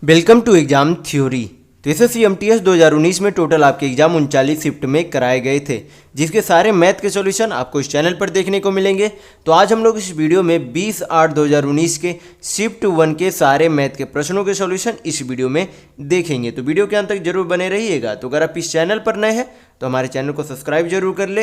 Welcome to exam theory. तो SSC MTS 2019 में total आपके एग्जाम 39 शिफ्ट में कराए गए थे, जिसके सारे मैथ के सॉल्यूशन आपको इस चैनल पर देखने को मिलेंगे। तो आज हम लोग इस वीडियो में 20/8/2019 के शिफ्ट 1 के सारे मैथ के प्रश्नों के सॉल्यूशन इस वीडियो में देखेंगे। तो वीडियो के अंत तक जरूर बने रहिएगा। तो अगर आप इस चैनल पर नए हैं तो हमारे चैनल को सब्सक्राइब जरूर कर ले।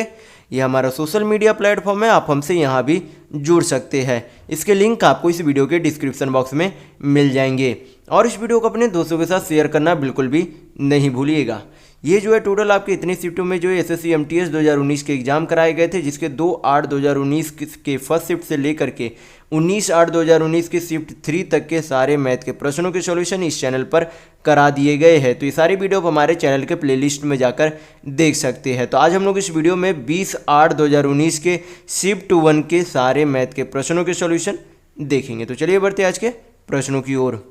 ये हमारा सोशल मीडिया प्लेटफॉर्म है, आप हमसे यहाँ भी जुड़ सकते हैं। इसके लिंक आपको इस वीडियो के डिस्क्रिप्शन बॉक्स में मिल जाएंगे। और इस वीडियो को अपने दोस्तों के साथ शेयर करना बिल्कुल भी नहीं भूलिएगा। ये जो है टोटल आपके इतनी शिफ्टों में जो है एसएससी एमटीएस 2019 के एग्जाम कराए गए थे, जिसके 2/8/2019 के फर्स्ट शिफ्ट से लेकर के 19/8/2019 के शिफ्ट 3 तक के सारे मैथ के प्रश्नों के सॉल्यूशन इस चैनल पर करा दिए गए हैं। तो ये सारी वीडियो आप हमारे चैनल के प्लेलिस्ट में जाकर देख सकते हैं। तो आज हम लोग इस वीडियो में 20/8/2019 के शिफ्ट 1 के सारे मैथ के प्रश्नों के सॉल्यूशन देखेंगे। तो चलिए बढ़ते हैं आज के प्रश्नों की ओर।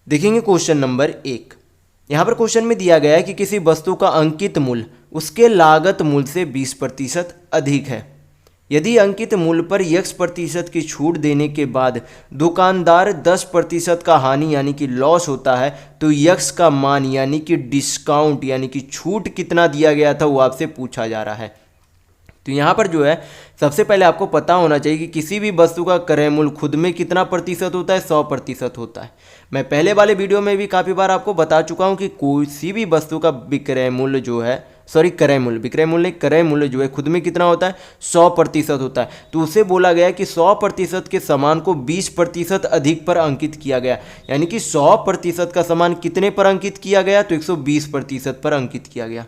देखेंगे क्वेश्चन नंबर 1। यहाँ पर क्वेश्चन में दिया गया है कि किसी वस्तु का अंकित मूल्य उसके लागत मूल्य से 20% अधिक है। यदि अंकित मूल्य पर x% की छूट देने के बाद दुकानदार 10% का हानि यानी कि लॉस होता है, तो x का मान यानी कि डिस्काउंट यानी कि छूट कितना दिया गया था वो आपसे पूछा जा रहा है। तो यहाँ पर जो है सबसे पहले आपको पता होना चाहिए कि किसी भी वस्तु का क्रय मूल्य खुद में कितना प्रतिशत होता है, 100% होता है। मैं पहले वाले वीडियो में भी काफ़ी बार आपको बता चुका हूँ कि किसी भी वस्तु का विक्रय मूल्य जो है क्रय मूल्य जो है खुद में कितना होता है, 100% होता है। तो उसे बोला गया कि 100% के सामान को 20% अधिक पर अंकित किया गया, यानी कि 100% का सामान कितने पर अंकित किया गया, तो 120% पर अंकित किया गया।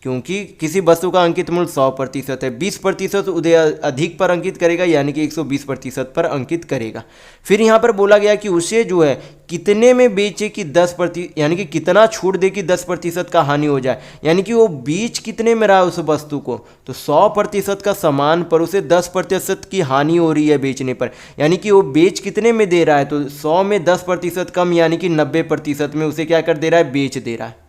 क्योंकि किसी वस्तु का अंकित मूल्य 100% है, 20% उदय अधिक पर अंकित करेगा, यानी कि 120% पर अंकित करेगा। फिर यहाँ पर बोला गया कि उसे जो है कितने में बेचे कि 10%, यानी कि कितना छूट दे कि 10% का हानि हो जाए, यानी कि वो बीच कितने में रहा उस वस्तु को, तो 100% का सामान पर उसे 10% की हानि हो रही है बेचने पर, यानी कि वो बेच कितने में दे रहा है, तो 100 में 10% कम यानी कि 90% में उसे क्या कर दे रहा है, बेच दे रहा है।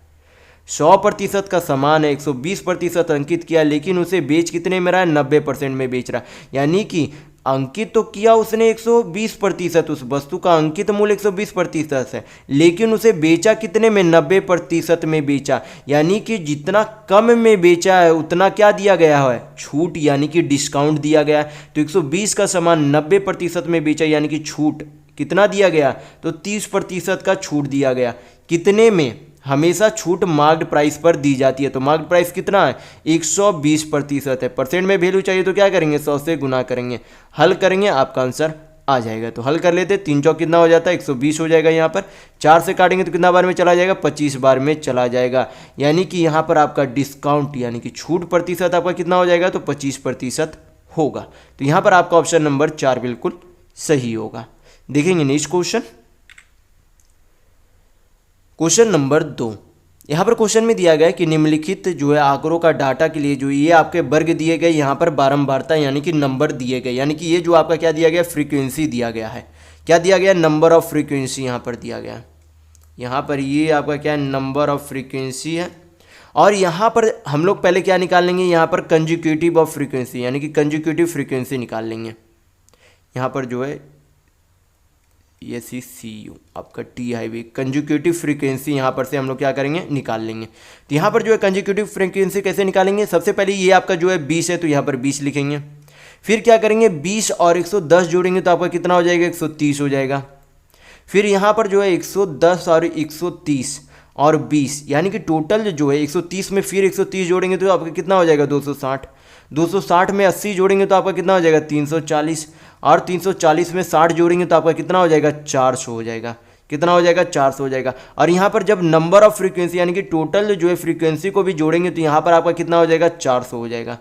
100% का सामान है, 120% अंकित किया, लेकिन उसे बेच कितने में रहा है, 90% में बेच रहा है। यानी कि अंकित तो किया उसने 120%, उस वस्तु का अंकित मूल्य 120% है, लेकिन उसे बेचा कितने में, 90% में बेचा। यानी कि जितना कम में बेचा है उतना क्या दिया गया है, छूट यानी कि डिस्काउंट दिया गया है। तो 120 का सामान 90% में बेचा, यानी कि छूट कितना दिया गया, तो 30% का छूट दिया गया। कितने में, हमेशा छूट मार्क्ड प्राइस पर दी जाती है। तो मार्क्ड प्राइस कितना है, 120% है। परसेंट में वैल्यू चाहिए तो क्या करेंगे, 100 से गुना करेंगे, हल करेंगे, आपका आंसर आ जाएगा। तो हल कर लेते, 3 चौक कितना हो जाता है, 120 हो जाएगा। यहाँ पर 4 से काटेंगे तो कितना बार में चला जाएगा, 25 बार में चला जाएगा। यानी कि यहाँ पर आपका डिस्काउंट यानी कि छूट प्रतिशत आपका कितना हो जाएगा, तो 25% होगा। तो यहाँ पर आपका ऑप्शन नंबर 4 बिल्कुल सही होगा। देखेंगे नेक्स्ट क्वेश्चन, क्वेश्चन नंबर 2। यहाँ पर क्वेश्चन में दिया गया है कि निम्नलिखित जो है आंकड़ों का डाटा के लिए जो ये आपके वर्ग दिए गए, यहाँ पर बारंबारता यानी कि नंबर दिए गए, यानी कि ये जो आपका क्या दिया गया, फ्रीक्वेंसी दिया गया है। क्या दिया गया, नंबर ऑफ फ्रीक्वेंसी यहाँ पर दिया गया है। यहाँ पर ये आपका क्या है, नंबर ऑफ फ्रीक्वेंसी है। और यहाँ पर हम लोग पहले क्या निकाल लेंगे, यहाँ पर कंजिक्यूटिव ऑफ फ्रीक्वेंसी, यानी कि कंजिक्यूटिव फ्रीक्वेंसी निकाल लेंगे। यहाँ पर जो है SECU आपका TIV कंजिक्यूटिव फ्रीक्वेंसी यहाँ पर से हम लोग क्या करेंगे, निकाल लेंगे। तो यहाँ पर जो है कंजिक्यूटिव फ्रीक्वेंसी कैसे निकालेंगे, सबसे पहले ये आपका जो है 20 है, तो यहाँ पर 20 लिखेंगे। फिर क्या करेंगे, 20 और 110 जोड़ेंगे तो आपका कितना हो जाएगा, 130 हो जाएगा। फिर यहाँ पर जो है 110 और 130 और 20, यानी कि टोटल जो है 130 में फिर 130 जोड़ेंगे तो आपका कितना हो जाएगा, 260। 260 में 80 जोड़ेंगे तो आपका कितना हो जाएगा, 340। और 340 में 60 जोड़ेंगे तो आपका कितना हो जाएगा, 400 हो जाएगा। कितना हो जाएगा, 400 हो जाएगा। और यहाँ पर जब नंबर ऑफ फ्रीक्वेंसी यानी कि टोटल जो है फ्रीक्वेंसी को भी जोड़ेंगे तो यहाँ पर आपका कितना हो जाएगा, 400 हो जाएगा।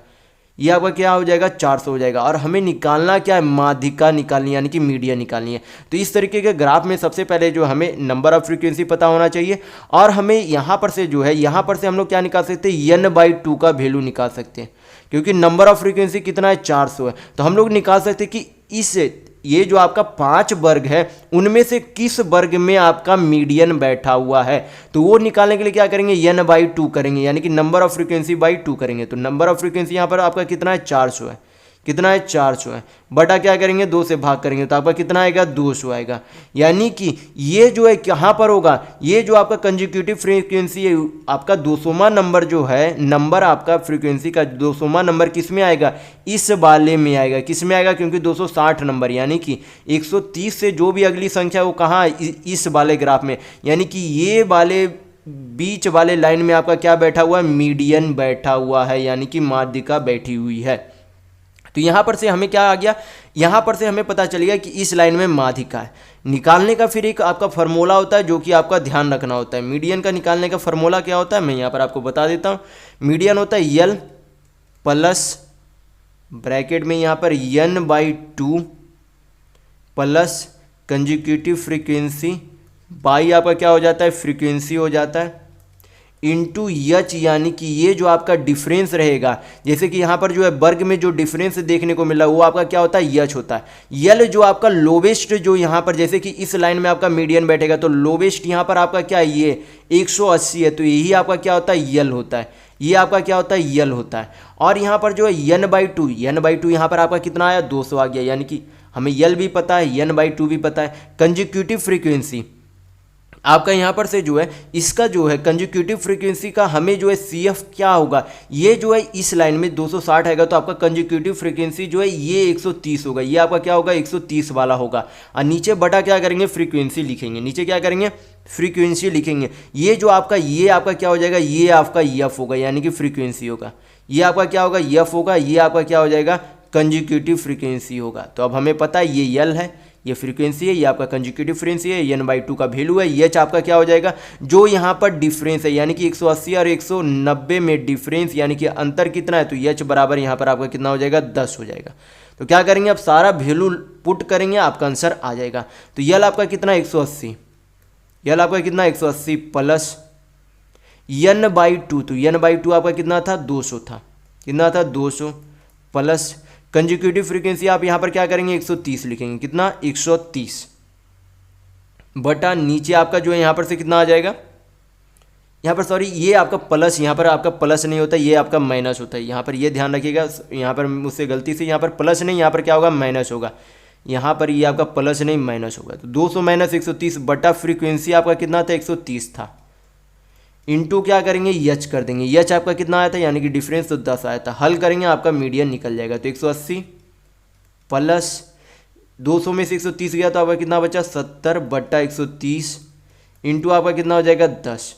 ये आपका क्या हो जाएगा, 400 हो जाएगा। और हमें निकालना क्या है, माध्यिका निकालनी यानी कि मीडियन निकालनी है। तो इस तरीके के ग्राफ में सबसे पहले जो हमें नंबर ऑफ फ्रीक्वेंसी पता होना चाहिए, और हमें यहाँ पर से जो है यहाँ पर से हम लोग क्या निकाल सकते हैं, n/2 का वैल्यू निकाल सकते हैं, क्योंकि नंबर ऑफ फ्रीक्वेंसी कितना है, 400 है। तो हम लोग निकाल सकते हैं कि इस ये जो आपका 5 वर्ग है उनमें से किस वर्ग में आपका मीडियन बैठा हुआ है। तो वो निकालने के लिए क्या करेंगे, n/2 करेंगे, यानी कि नंबर ऑफ फ्रीक्वेंसी बाई 2 करेंगे। तो नंबर ऑफ फ्रीक्वेंसी यहाँ पर आपका कितना है, 400 है। कितना है 400 है, बटा क्या करेंगे 2 से भाग करेंगे तो आपका कितना आएगा 200 आएगा। यानी कि ये जो है कहाँ पर होगा, ये जो आपका कंजिक्यूटिव फ्रीक्वेंसी है आपका 200वां नंबर जो है, नंबर आपका फ्रीक्वेंसी का 200वां नंबर किस में आएगा, इस वाले में आएगा। किस में आएगा, क्योंकि 260 नंबर यानी कि 130 से जो भी अगली संख्या वो कहाँ, इस वाले ग्राफ में। यानी कि ये वाले बीच वाले लाइन में आपका क्या बैठा हुआ है, मीडियन बैठा हुआ है, यानी कि माध्यिका बैठी हुई है। तो यहाँ पर से हमें क्या आ गया, यहाँ पर से हमें पता चल गया कि इस लाइन में माध्यिका है। निकालने का फिर एक आपका फॉर्मूला होता है जो कि आपका ध्यान रखना होता है। मीडियन का निकालने का फॉर्मूला क्या होता है, मैं यहाँ पर आपको बता देता हूँ। मीडियन होता है यल प्लस ब्रैकेट में यहाँ पर n/2 plus consecutive frequency by आपका क्या हो जाता है, फ्रीक्वेंसी हो जाता है, इंटू यच, यानी कि ये जो आपका डिफरेंस रहेगा, जैसे कि यहाँ पर जो है वर्ग में जो डिफरेंस देखने को मिला वो आपका क्या होता है, यच होता है। यल जो आपका लोवेस्ट जो यहाँ पर, जैसे कि इस लाइन में आपका मीडियन बैठेगा तो लोवेस्ट यहाँ पर आपका क्या है, ये 180 है, तो यही आपका क्या होता है, यल होता है। ये आपका क्या होता है, यल होता है। और यहाँ पर जो है n/2 यहाँ पर आपका कितना आया, 200 आ गया। यानी कि हमें यल भी पता है, n/2 भी पता है। कंजिक्यूटिव फ्रीक्वेंसी आपका यहाँ पर से जो है, इसका जो है कंजिक्यूटिव फ्रीक्वेंसी का हमें जो है CF क्या होगा, ये जो है इस लाइन में 260 आएगा तो आपका कंजिक्यूटिव फ्रीक्वेंसी जो है ये 130 होगा। ये आपका क्या होगा, 130 वाला होगा। और नीचे बटा क्या करेंगे, फ्रीक्वेंसी लिखेंगे। नीचे क्या करेंगे, फ्रीक्वेंसी लिखेंगे। ये जो आपका, ये आपका क्या हो जाएगा, ये आपका एफ होगा, यानी कि फ्रीक्वेंसी होगा। ये आपका क्या होगा, एफ होगा। ये आपका क्या हो जाएगा, कंजिक्यूटिव फ्रीक्वेंसी होगा। तो अब हमें पता है ये यल है, ये फ्रीक्वेंसी है, ये आपका कंजिक्यूटिव फ्रीक्वेंसी है, n/2 का वैल्यू है। ये आपका क्या हो जाएगा, जो यहाँ पर डिफरेंस है, यानी कि 180 और 190 में डिफरेंस, यानी कि अंतर कितना है, तो h बराबर यहाँ पर आपका कितना हो जाएगा, 10 हो जाएगा। तो क्या करेंगे, अब सारा वैल्यू पुट करेंगे, आपका आंसर आ जाएगा। तो यल आपका कितना, 180, यल आपका कितना 180 प्लस n/2, तो n/2 आपका कितना था, 200 था, कितना था, 200 प्लस कंजिक्यूटिव फ्रीक्वेंसी आप यहाँ पर क्या करेंगे, 130 लिखेंगे। कितना, 130 बटा नीचे आपका जो है यहाँ पर से कितना आ जाएगा, यहाँ पर सॉरी ये आपका प्लस, यहाँ पर आपका प्लस नहीं होता, ये आपका माइनस होता है। यहाँ पर ये ध्यान रखिएगा, यहाँ पर मुझसे गलती से यहाँ पर प्लस नहीं, यहाँ पर क्या होगा, माइनस होगा। यहाँ पर ये आपका प्लस नहीं माइनस होगा। तो 200 माइनस 130 बटा फ्रीक्वेंसी आपका कितना था, 130 था, इंटू क्या करेंगे, यच कर देंगे। यच आपका कितना आया था, यानी कि डिफरेंस तो 10 आया था। हल करेंगे, आपका मीडियन निकल जाएगा। तो 180 प्लस 200 में से 130 गया तो आपका कितना बचा, 70 बटा 130 इंटू आपका कितना हो जाएगा, 10।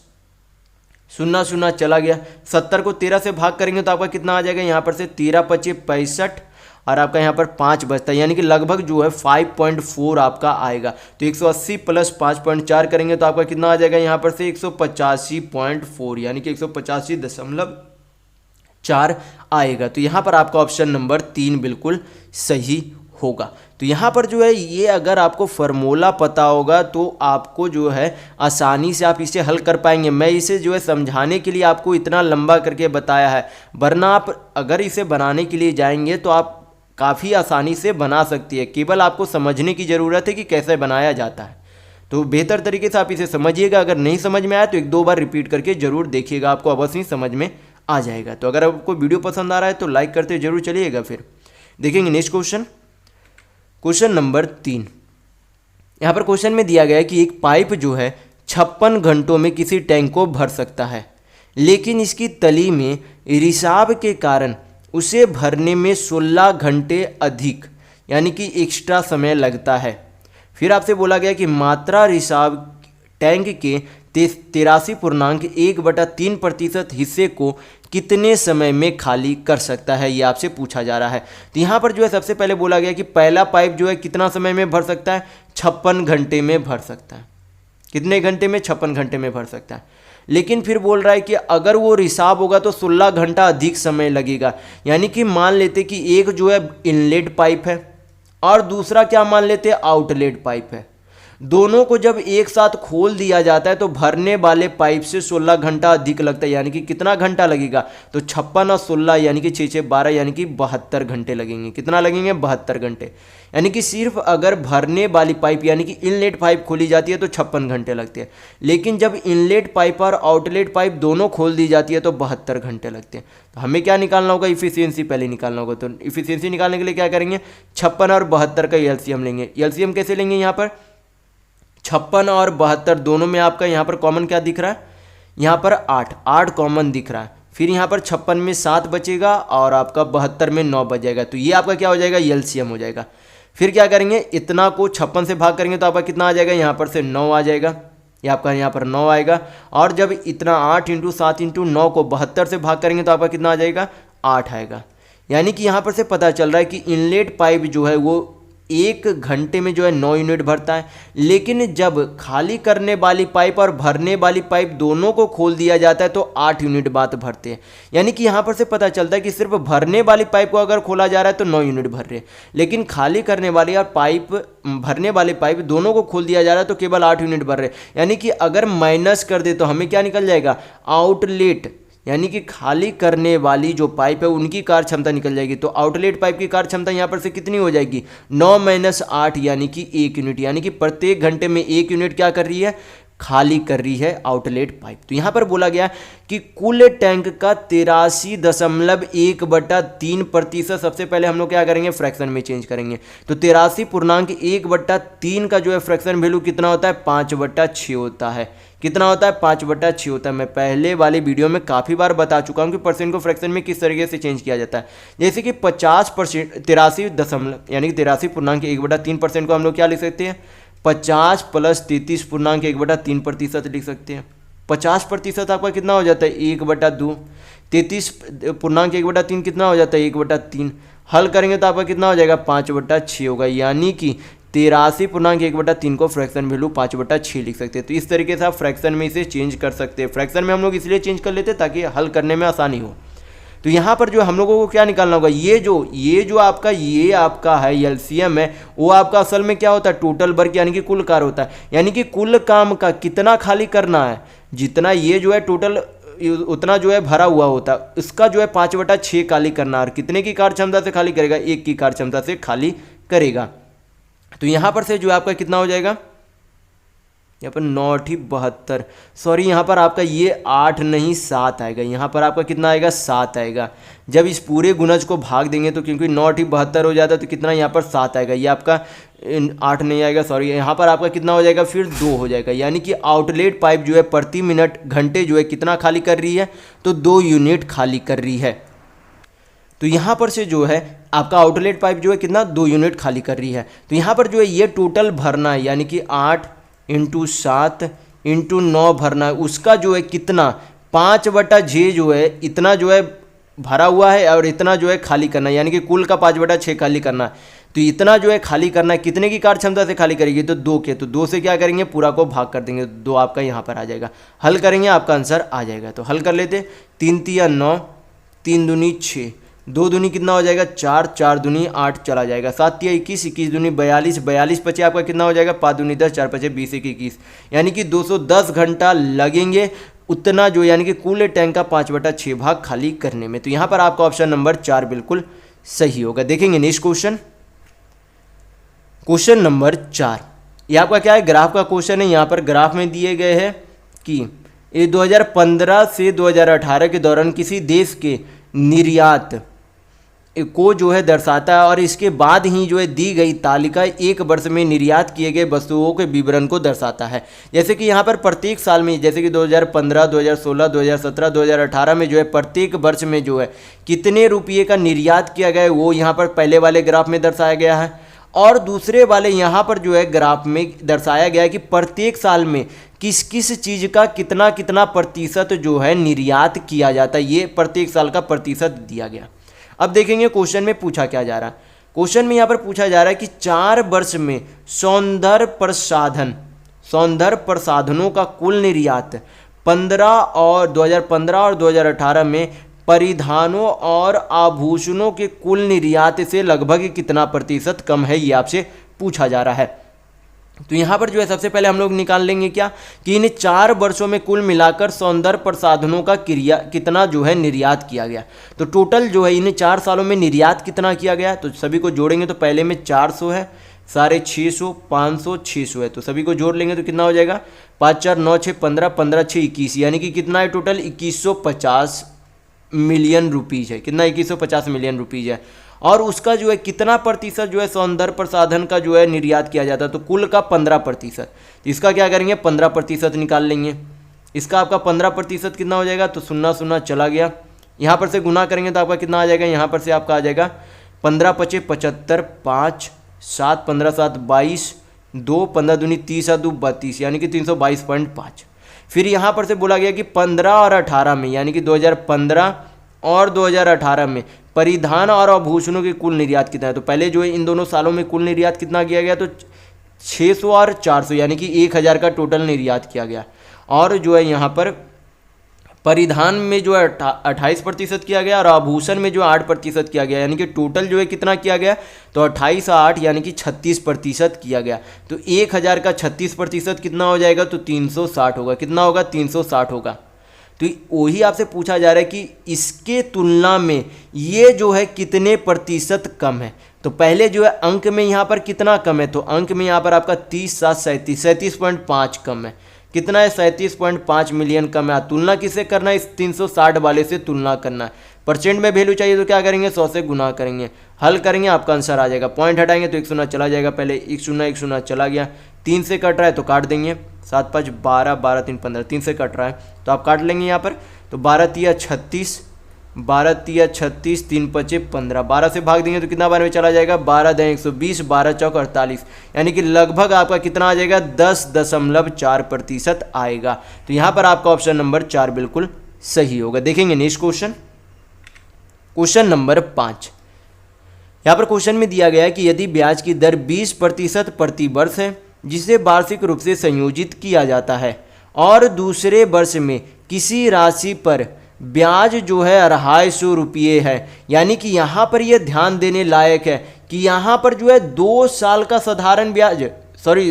शून्य शून्य चला गया। 70 को 13 से भाग करेंगे तो आपका कितना आ जाएगा, यहाँ पर से 13 × 5 = 65 और आपका यहाँ पर 5 बचता है, यानी कि लगभग जो है 5.4 आपका आएगा। तो 180 प्लस 5.4 करेंगे तो आपका कितना आ जाएगा, यहाँ पर से 185.4, यानी कि 185.4 आएगा। तो यहाँ पर आपका ऑप्शन नंबर 3 बिल्कुल सही होगा। तो यहाँ पर जो है ये अगर आपको फार्मूला पता होगा तो आपको जो है आसानी से आप इसे हल कर पाएंगे। मैं इसे जो है समझाने के लिए आपको इतना लंबा करके बताया है, वरना आप अगर इसे बनाने के लिए जाएंगे तो आप काफ़ी आसानी से बना सकती है। केवल आपको समझने की ज़रूरत है कि कैसे बनाया जाता है। तो बेहतर तरीके से आप इसे समझिएगा। अगर नहीं समझ में आया तो 1-2 बार रिपीट करके ज़रूर देखिएगा, आपको अवश्य ही समझ में आ जाएगा। तो अगर आपको वीडियो पसंद आ रहा है तो लाइक करते जरूर चलिएगा। फिर देखेंगे नेक्स्ट क्वेश्चन, क्वेश्चन नंबर 3। यहाँ पर क्वेश्चन में दिया गया है कि एक पाइप जो है 56 घंटों में किसी टैंक को भर सकता है, लेकिन इसकी तली में रिसाव के कारण उसे भरने में 16 घंटे अधिक यानी कि एक्स्ट्रा समय लगता है। फिर आपसे बोला गया कि मात्रा रिसाव टैंक के 83.1/3% हिस्से को कितने समय में खाली कर सकता है, ये आपसे पूछा जा रहा है। तो यहाँ पर जो है सबसे पहले बोला गया कि पहला पाइप जो है कितना समय में भर सकता है, 56 घंटे में भर सकता है। कितने घंटे में, 56 घंटे में भर सकता है। लेकिन फिर बोल रहा है कि अगर वो रिसाव होगा तो 16 घंटा अधिक समय लगेगा। यानी कि मान लेते कि एक जो है इनलेट पाइप है और दूसरा क्या मान लेते, आउटलेट पाइप है। दोनों को जब एक साथ खोल दिया जाता है तो भरने वाले पाइप से 16 घंटा अधिक लगता है, यानी कि कितना घंटा लगेगा, तो 56 और 16 यानी कि 6 12 यानी कि 72 घंटे लगेंगे। कितना लगेंगे, 72 घंटे। यानी कि सिर्फ अगर भरने वाली पाइप यानी कि इनलेट पाइप खोली जाती है तो 56 घंटे लगते हैं, लेकिन जब इनलेट पाइप और आउटलेट पाइप दोनों खोल दी जाती है तो 72 घंटे लगते हैं। तो हमें क्या निकालना होगा, इफिशियंसी पहले निकालना होगा। तो इफिशियंसी निकालने के लिए क्या करेंगे, 56 और 72 का एलसीएम लेंगे। एलसीएम कैसे लेंगे, यहाँ पर 56 और 72 दोनों में आपका यहाँ पर कॉमन क्या दिख रहा है, यहाँ पर 8 कॉमन दिख रहा है। फिर यहाँ पर 56 में 7 बचेगा और आपका 72 में 9 बच जाएगा, तो ये आपका क्या हो जाएगा, एलसीएम हो जाएगा। फिर क्या करेंगे, इतना को 56 से भाग करेंगे तो आपका कितना आ जाएगा, यहाँ पर से 9 आ जाएगा, ये आपका यहाँ पर 9 आएगा। और जब इतना 8 × 7 × 9 को 72 से भाग करेंगे तो आपका कितना आ जाएगा, 8 आएगा। यानी कि यहाँ पर से पता चल रहा है कि इनलेट पाइप जो है वो 1 घंटे में जो है 9 यूनिट भरता है, लेकिन जब खाली करने वाली पाइप और भरने वाली पाइप दोनों को खोल दिया जाता है तो 8 यूनिट बाद भरते हैं। यानी कि यहाँ पर से पता चलता है कि सिर्फ भरने वाली पाइप को अगर खोला जा रहा है तो 9 यूनिट भर रहे हैं, लेकिन खाली करने वाली और पाइप भरने वाली पाइप दोनों को खोल दिया जा रहा है तो केवल 8 यूनिट भर रहे हैं। यानी कि अगर माइनस कर दे तो हमें क्या निकल जाएगा, आउटलेट यानी कि खाली करने वाली जो पाइप है उनकी कार्य क्षमता निकल जाएगी। तो आउटलेट पाइप की कार्य क्षमता यहाँ पर से कितनी हो जाएगी, 9 - 8 यानी कि 1 यूनिट। यानी कि प्रत्येक घंटे में 1 यूनिट क्या कर रही है, खाली कर रही है आउटलेट पाइप। तो यहाँ पर बोला गया कि कुल टैंक का 83.1/3%, सबसे पहले हम लोग क्या करेंगे, फ्रैक्शन में चेंज करेंगे। तो 83.1/3 का जो है फ्रैक्शन वैल्यू कितना होता है, 5/6 होता है। कितना होता है, 5/6 होता है। मैं पहले वाले वीडियो में काफ़ी बार बता चुका हूँ कि परसेंट को फ्रैक्शन में किस तरीके से चेंज किया जाता है। जैसे कि 50% 83 यानी कि 83.1/3% को हम लोग क्या लिख सकते हैं, 50 + 33.1/3% लिख सकते हैं। 50% आपका कितना हो जाता है, 1/2। 33.1/3 कितना हो जाता है, 1/3। हल करेंगे तो आपका कितना हो जाएगा, 5/6 होगा। यानी कि 83.1/3 को फ्रैक्शन वैल्यू 5/6 लिख सकते हैं। तो इस तरीके से आप फ्रैक्शन में इसे चेंज कर सकते हैं। फ्रैक्शन में हम लोग इसलिए चेंज कर लेते हैं ताकि हल करने में आसानी हो। तो यहाँ पर जो हम लोगों को क्या निकालना होगा, ये जो आपका है एलसीएम है, वो आपका असल में क्या होता है, टोटल वर्क यानी कि कुल कार्य होता है। यानी कि कुल काम का कितना खाली करना है, जितना ये जो है टोटल उतना जो है भरा हुआ होता है, इसका जो है 5/6 खाली करना है। और कितने की कार्य क्षमता से खाली करेगा, 1 की कार्य क्षमता से खाली करेगा। तो यहाँ पर से जो आपका कितना हो जाएगा, यहाँ पर 9×72, सॉरी यहाँ पर आपका ये 8 नहीं 7 आएगा। यहाँ पर आपका कितना आएगा, 7 आएगा। जब इस पूरे गुणज को भाग देंगे तो क्योंकि 9×72 हो जाता है तो कितना यहाँ पर 7 आएगा। ये आपका 8 नहीं आएगा, सॉरी यहाँ पर आपका कितना हो जाएगा, फिर 2 हो जाएगा। यानी कि आउटलेट पाइप जो है प्रति मिनट घंटे जो है कितना खाली कर रही है, तो 2 यूनिट खाली कर रही है। तो यहाँ पर से जो है आपका आउटलेट पाइप जो है कितना, 2 यूनिट खाली कर रही है। तो यहाँ पर जो है ये टोटल भरना है, यानी कि 8 × 7 × 9 भरना है। उसका जो है कितना, 5/6 जो है इतना जो है भरा हुआ है और इतना जो है खाली करना है। यानी कि कुल का 5/6 खाली करना है। तो इतना जो है खाली करना है, कितने की कार्य क्षमता से खाली करेगी, तो 2 के। तो 2 से क्या करेंगे, पूरा को भाग कर देंगे, 2 आपका यहाँ पर आ जाएगा। हल करेंगे, आपका आंसर आ जाएगा। तो हल कर लेते, 3 × 3 = 9, 3 दूनी 6, 2 दूनी कितना हो जाएगा, 4, 4 दूनी 8 चला जाएगा, 7 × 21, 21 दूनी 42, 42 पचे आपका कितना हो जाएगा, 5 दूनी 10, 4 पचे 20, 1 21। यानी कि 210 घंटा लगेंगे उतना जो, यानी कि कुल टैंक का 5/6 भाग खाली करने में। तो यहाँ पर आपका ऑप्शन नंबर 4 बिल्कुल सही होगा। देखेंगे नेक्स्ट क्वेश्चन, क्वेश्चन नंबर 4। ये आपका क्या है, ग्राफ का क्वेश्चन है। यहाँ पर ग्राफ में दिए गए हैं कि ये 2015 से 2018 के दौरान किसी देश के निर्यात को जो है दर्शाता है, और इसके बाद ही जो है दी गई तालिका 1 वर्ष में निर्यात किए गए वस्तुओं के विवरण को दर्शाता है। जैसे कि यहाँ पर प्रत्येक साल में, जैसे कि 2015, 2016, 2017, 2018 में जो है प्रत्येक वर्ष में जो है कितने रुपये का निर्यात किया गया है, वो यहाँ पर पहले वाले ग्राफ में दर्शाया गया है। और दूसरे वाले यहाँ पर जो है ग्राफ में दर्शाया गया है कि प्रत्येक साल में किस किस चीज़ का कितना कितना प्रतिशत जो है निर्यात किया जाता है, ये प्रत्येक साल का प्रतिशत दिया गया। अब देखेंगे क्वेश्चन में पूछा क्या जा रहा है। क्वेश्चन में यहाँ पर पूछा जा रहा है कि 4 वर्ष में सौंदर्य प्रसाधनों का कुल निर्यात 2015 और 2018 में परिधानों और आभूषणों के कुल निर्यात से लगभग कितना प्रतिशत कम है, ये आपसे पूछा जा रहा है। तो यहाँ पर जो है सबसे पहले हम लोग निकाल लेंगे क्या कि इन 4 वर्षों में कुल मिलाकर सौंदर्य प्रसाधनों का क्रिया कितना जो है निर्यात किया गया। तो टोटल जो है इन 4 सालों में निर्यात कितना किया गया, तो सभी को जोड़ेंगे तो पहले में 400 है, सारे 600, 500, 600 है, तो सभी को जोड़ लेंगे तो कितना हो जाएगा 5 4 9 6 15, 15 6 21, यानी कि कितना है टोटल 2150 मिलियन रुपीज़ है। कितना 2150 मिलियन रुपीज़ है। और उसका जो है कितना प्रतिशत जो है सौंदर्य प्रसाधन का जो है निर्यात किया जाता है, तो कुल का 15%। इसका क्या करेंगे 15% निकाल लेंगे। इसका आपका 15% कितना हो जाएगा, तो 0 0 चला गया, यहाँ पर से गुना करेंगे तो आपका कितना आ जाएगा, यहाँ पर से आपका आ जाएगा 15 5 75, 5 7 15 7 22, 2 15 दूनी 30 2 32, यानी कि 322.5। फिर यहाँ पर से बोला गया कि 15 और 18 में, यानी कि 2015 और 2018 में परिधान और आभूषणों के कुल निर्यात कितना है। तो पहले जो है इन दोनों सालों में कुल निर्यात कितना किया गया, तो 600 और 400, यानी कि 1000 का टोटल निर्यात किया गया। और जो है यहाँ पर परिधान में जो है 28% किया गया और आभूषण में जो 8% किया गया, यानी कि टोटल जो है कितना किया गया, तो 28 और 8 यानी कि 36% किया गया। तो 1000 का 36% कितना हो जाएगा, तो 360 होगा। कितना होगा 360 होगा। तो वही आपसे पूछा जा रहा है कि इसके तुलना में ये जो है कितने प्रतिशत कम है। तो पहले जो है अंक में यहाँ पर कितना कम है, तो अंक में यहाँ पर आपका 30 7 37.5 कम है। कितना है 37.5 मिलियन कम है। तुलना किससे करना है, इस 360 वाले से तुलना करना है। परसेंट में वैल्यू चाहिए तो क्या करेंगे 100 से गुना करेंगे, हल करेंगे आपका आंसर आ जाएगा। पॉइंट हटाएंगे तो 1 0 चला जाएगा, पहले 1 0 चला गया, 3 से कट रहा है तो काट देंगे, 7 5 12, 12 3 15, 3 से कट रहा है तो आप काट लेंगे यहाँ पर। तो 12 3 36, 12 3 36, 3 5 15, 12 से भाग देंगे तो कितना बार में चला जाएगा, 12 10 120, 12 चौक 48, यानी कि लगभग आपका कितना आ जाएगा 10.4% आएगा। तो यहाँ पर आपका ऑप्शन नंबर 4 बिल्कुल सही होगा। देखेंगे नेक्स्ट क्वेश्चन, क्वेश्चन नंबर 5। यहाँ पर क्वेश्चन में दिया गया है कि यदि ब्याज की दर 20% प्रति वर्ष है जिसे वार्षिक रूप से संयोजित किया जाता है और दूसरे वर्ष में किसी राशि पर ब्याज जो है 250 रुपये है, यानी कि यहाँ पर यह ध्यान देने लायक है कि यहाँ पर जो है 2 साल का साधारण ब्याज,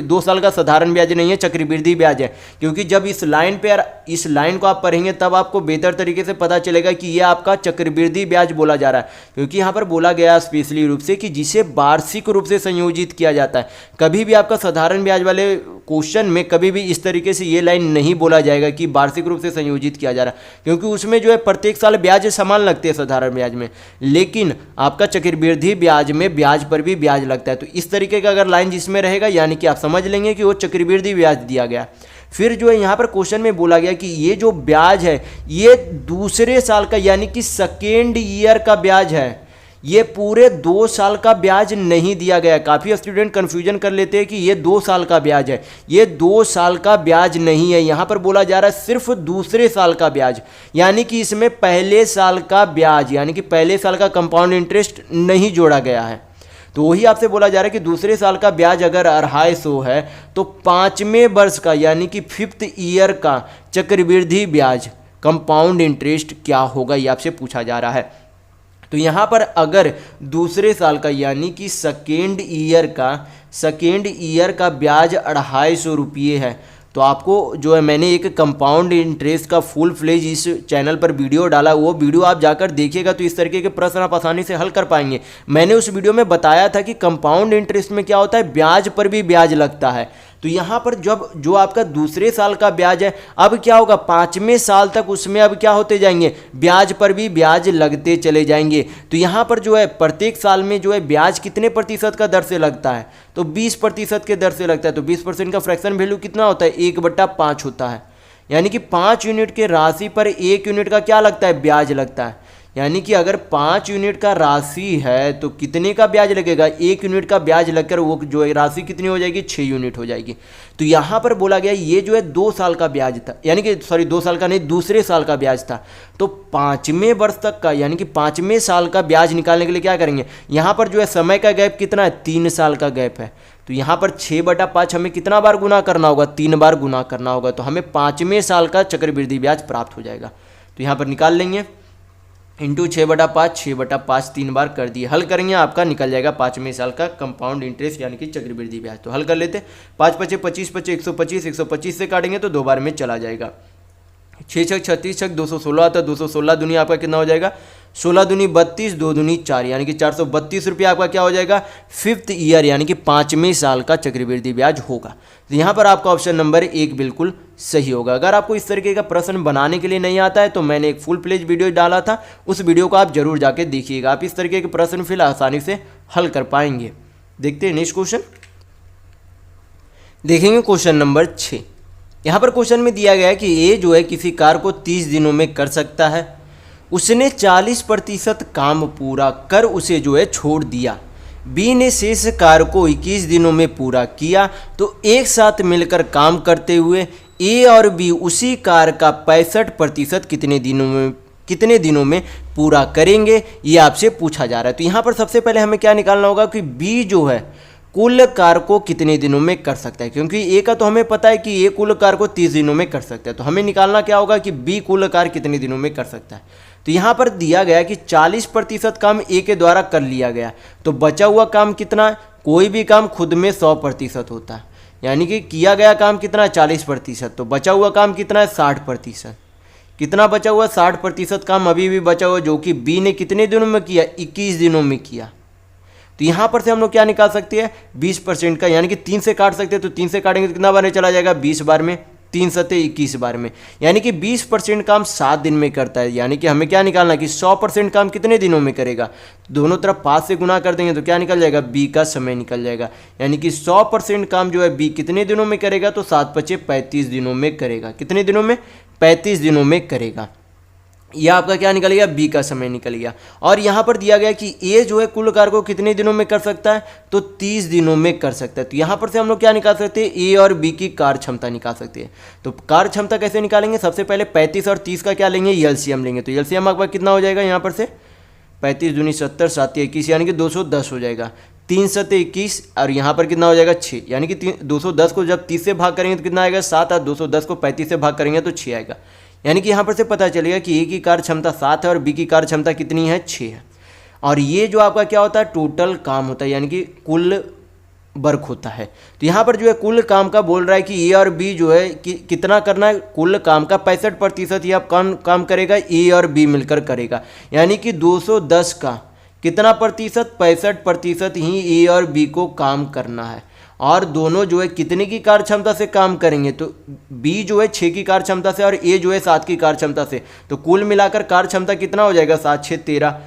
2 साल का साधारण ब्याज नहीं है, चक्रवृद्धि ब्याज है। क्योंकि जब इस लाइन पे इस लाइन को आप पढ़ेंगे तब आपको बेहतर तरीके से पता चलेगा कि यह आपका चक्रवृद्धि ब्याज बोला जा रहा है। क्योंकि यहाँ पर बोला गया स्पेशली रूप से कि जिसे वार्षिक रूप से संयोजित किया जाता है। कभी भी आपका साधारण ब्याज वाले क्वेश्चन में कभी भी इस तरीके से ये लाइन नहीं बोला जाएगा कि वार्षिक रूप से संयोजित किया जा रहा है, क्योंकि उसमें जो है प्रत्येक साल ब्याज समान लगते हैं साधारण ब्याज में, लेकिन आपका चक्रवृद्धि ब्याज में ब्याज पर भी ब्याज लगता है। तो इस तरीके का अगर लाइन जिसमें रहेगा यानी कि आप समझ लेंगे कि वो चक्रवृद्धि ब्याज दिया गया। फिर जो है यहाँ पर क्वेश्चन में बोला गया कि ये जो ब्याज है ये दूसरे साल का यानी कि सेकेंड ईयर का ब्याज है, ये पूरे 2 साल का ब्याज नहीं दिया गया। काफ़ी स्टूडेंट कंफ्यूजन कर लेते हैं कि ये 2 साल का ब्याज है, ये 2 साल का ब्याज नहीं है। यहाँ पर बोला जा रहा है सिर्फ दूसरे साल का ब्याज, यानी कि इसमें पहले साल का ब्याज यानी कि पहले साल का कंपाउंड इंटरेस्ट नहीं जोड़ा गया है। तो वही आपसे बोला जा रहा है कि दूसरे साल का ब्याज अगर 250 है तो 5वें वर्ष का यानी कि 5th ईयर का चक्रवृद्धि ब्याज कंपाउंड इंटरेस्ट क्या होगा, ये आपसे पूछा जा रहा है। तो यहाँ पर अगर दूसरे साल का यानी कि सेकेंड ईयर का ब्याज 250 रुपये है, तो आपको जो है मैंने एक कंपाउंड इंटरेस्ट का फुल फ्लेज इस चैनल पर वीडियो डाला, वो वीडियो आप जाकर देखिएगा तो इस तरीके के प्रश्न आप आसानी से हल कर पाएंगे। मैंने उस वीडियो में बताया था कि कंपाउंड इंटरेस्ट में क्या होता है, ब्याज पर भी ब्याज लगता है। तो यहाँ पर जब जो आपका दूसरे साल का ब्याज है अब क्या होगा 5वें साल तक उसमें अब क्या होते जाएंगे, ब्याज पर भी ब्याज लगते चले जाएंगे। तो यहाँ पर जो है प्रत्येक साल में जो है ब्याज कितने प्रतिशत का दर से लगता है, तो 20% के दर से लगता है। तो 20% का फ्रैक्शन वैल्यू कितना होता है 1/5 होता है, यानी कि 5 यूनिट के राशि पर 1 यूनिट का क्या लगता है, ब्याज लगता है। यानी कि अगर 5 यूनिट का राशि है तो कितने का ब्याज लगेगा, 1 यूनिट का ब्याज लगकर वो जो है राशि कितनी हो जाएगी, 6 यूनिट हो जाएगी। तो यहाँ पर बोला गया ये जो है 2 साल का ब्याज था, यानी कि 2 साल का नहीं दूसरे साल का ब्याज था। तो 5वें वर्ष तक का यानी कि 5वें साल का ब्याज निकालने के लिए क्या करेंगे, यहाँ पर जो है समय का गैप कितना है, 3 साल का गैप है। तो यहाँ पर 6/5 हमें कितना बार गुना करना होगा, 3 बार गुना करना होगा। तो हमें 5वें साल का चक्रवृद्धि ब्याज प्राप्त हो जाएगा। तो यहाँ पर निकाल लेंगे। इंटू 6/5, 6/5 3 बार कर दिए, हल करेंगे आपका निकल जाएगा 5वें साल का कंपाउंड इंटरेस्ट यानी कि चक्रवृद्धि ब्याज। तो हल कर लेते, 5 × 5 = 25, 25 125, 125 से काटेंगे तो 2 बार में चला जाएगा। 6 × 6 = 36, 216 आता है, 216 दूनी आपका कितना हो जाएगा, 16 दूनी 32, 2 दूनी 4 यानी कि 432 रुपये आपका क्या हो जाएगा, 5th ईयर यानी कि 5वें साल का चक्रवृद्धि ब्याज होगा। तो यहाँ पर आपका ऑप्शन नंबर 1 बिल्कुल सही होगा। अगर आपको इस तरीके का प्रश्न बनाने के लिए नहीं आता है तो मैंने एक फुल प्लेज वीडियो डाला था, उस वीडियो को आप जरूर जाके देखिएगा, आप इस तरीके के प्रश्न फिर आसानी से हल कर पाएंगे। देखते हैं नेक्स्ट क्वेश्चन, देखेंगे क्वेश्चन नंबर 6। यहाँ पर क्वेश्चन में दिया गया है कि ए जो है किसी कार को 30 दिनों में कर सकता है, उसने 40% काम पूरा कर उसे जो है छोड़ दिया। बी ने शेष कार को 21 दिनों में पूरा किया, तो एक साथ मिलकर काम करते हुए ए और बी उसी कार का 65% कितने दिनों में पूरा करेंगे, ये आपसे पूछा जा रहा है। तो यहाँ पर सबसे पहले हमें क्या निकालना होगा कि बी जो है कुल कार को कितने दिनों में कर सकता है, क्योंकि ए का तो हमें पता है कि ए कुल कार को 30 दिनों में कर सकता है, तो हमें निकालना क्या होगा कि बी कुल कार कितने दिनों में कर सकता है। तो यहाँ पर दिया गया कि 40% काम ए के द्वारा कर लिया गया, तो बचा हुआ काम कितना है, कोई भी काम खुद में 100% होता है, यानी कि किया गया काम कितना है 40%, तो बचा हुआ काम कितना है 60%। कितना बचा हुआ 60% काम अभी भी बचा हुआ, जो कि बी ने कितने दिनों में किया, 21 दिनों में किया। तो यहाँ पर से हम लोग क्या निकाल सकते हैं 20% का, यानी कि 3 से काट सकते हैं, तो 3 से काटेंगे तो कितना बार में चला जाएगा 20 बार में, 3 × 7 = 21 बार में, यानी कि 20% काम 7 दिन में करता है। यानी कि हमें क्या निकालना है कि 100% काम कितने दिनों में करेगा, दोनों तरफ 5 से गुना कर देंगे तो क्या निकल जाएगा, बी का समय निकल जाएगा। यानी कि 100% काम जो है बी कितने दिनों में करेगा, तो 7 × 5 = 35 दिनों में करेगा। कितने दिनों में, 35 दिनों में करेगा। यह आपका क्या निकल गया, बी का समय निकल गया। और यहाँ पर दिया गया कि ए जो है कुल कार को कितने दिनों में कर सकता है, तो 30 दिनों में कर सकता है। तो यहाँ पर से हम लोग क्या निकाल सकते हैं, ए और बी की कार क्षमता निकाल सकते हैं। तो कार क्षमता कैसे निकालेंगे, सबसे पहले 35 और 30 का क्या लेंगे, एलसीएम लेंगे। तो एलसीएम आपका कितना हो जाएगा, यहाँ पर से 35 दूनी 70, 7 × 21 यानी कि 210 हो जाएगा। 3 × 7 = 21 और यहाँ पर कितना हो जाएगा 6, यानी कि 210 को जब 30 से भाग करेंगे तो कितना आएगा 7, और 210 को 35 से भाग करेंगे तो 6 आएगा। यानी कि यहाँ पर से पता चलेगा कि ए की कार क्षमता 7 है और बी की कार क्षमता कितनी है, 6 है। और ये जो आपका क्या होता है, टोटल काम होता है, यानी कि कुल वर्क होता है। तो यहाँ पर जो है कुल काम का बोल रहा है कि ए और बी जो है कि कितना करना है, कुल काम का 65% ही आप काम करेगा, ए और बी मिलकर करेगा। यानी कि 210 का कितना प्रतिशत, 65% ही ए और बी को काम करना है। और दोनों जो है कितने की कार क्षमता से काम करेंगे, तो बी जो है 6 की कार क्षमता से और ए जो है 7 की कार क्षमता से, तो कुल मिलाकर कार क्षमता कितना हो जाएगा 7 × 6 = 13।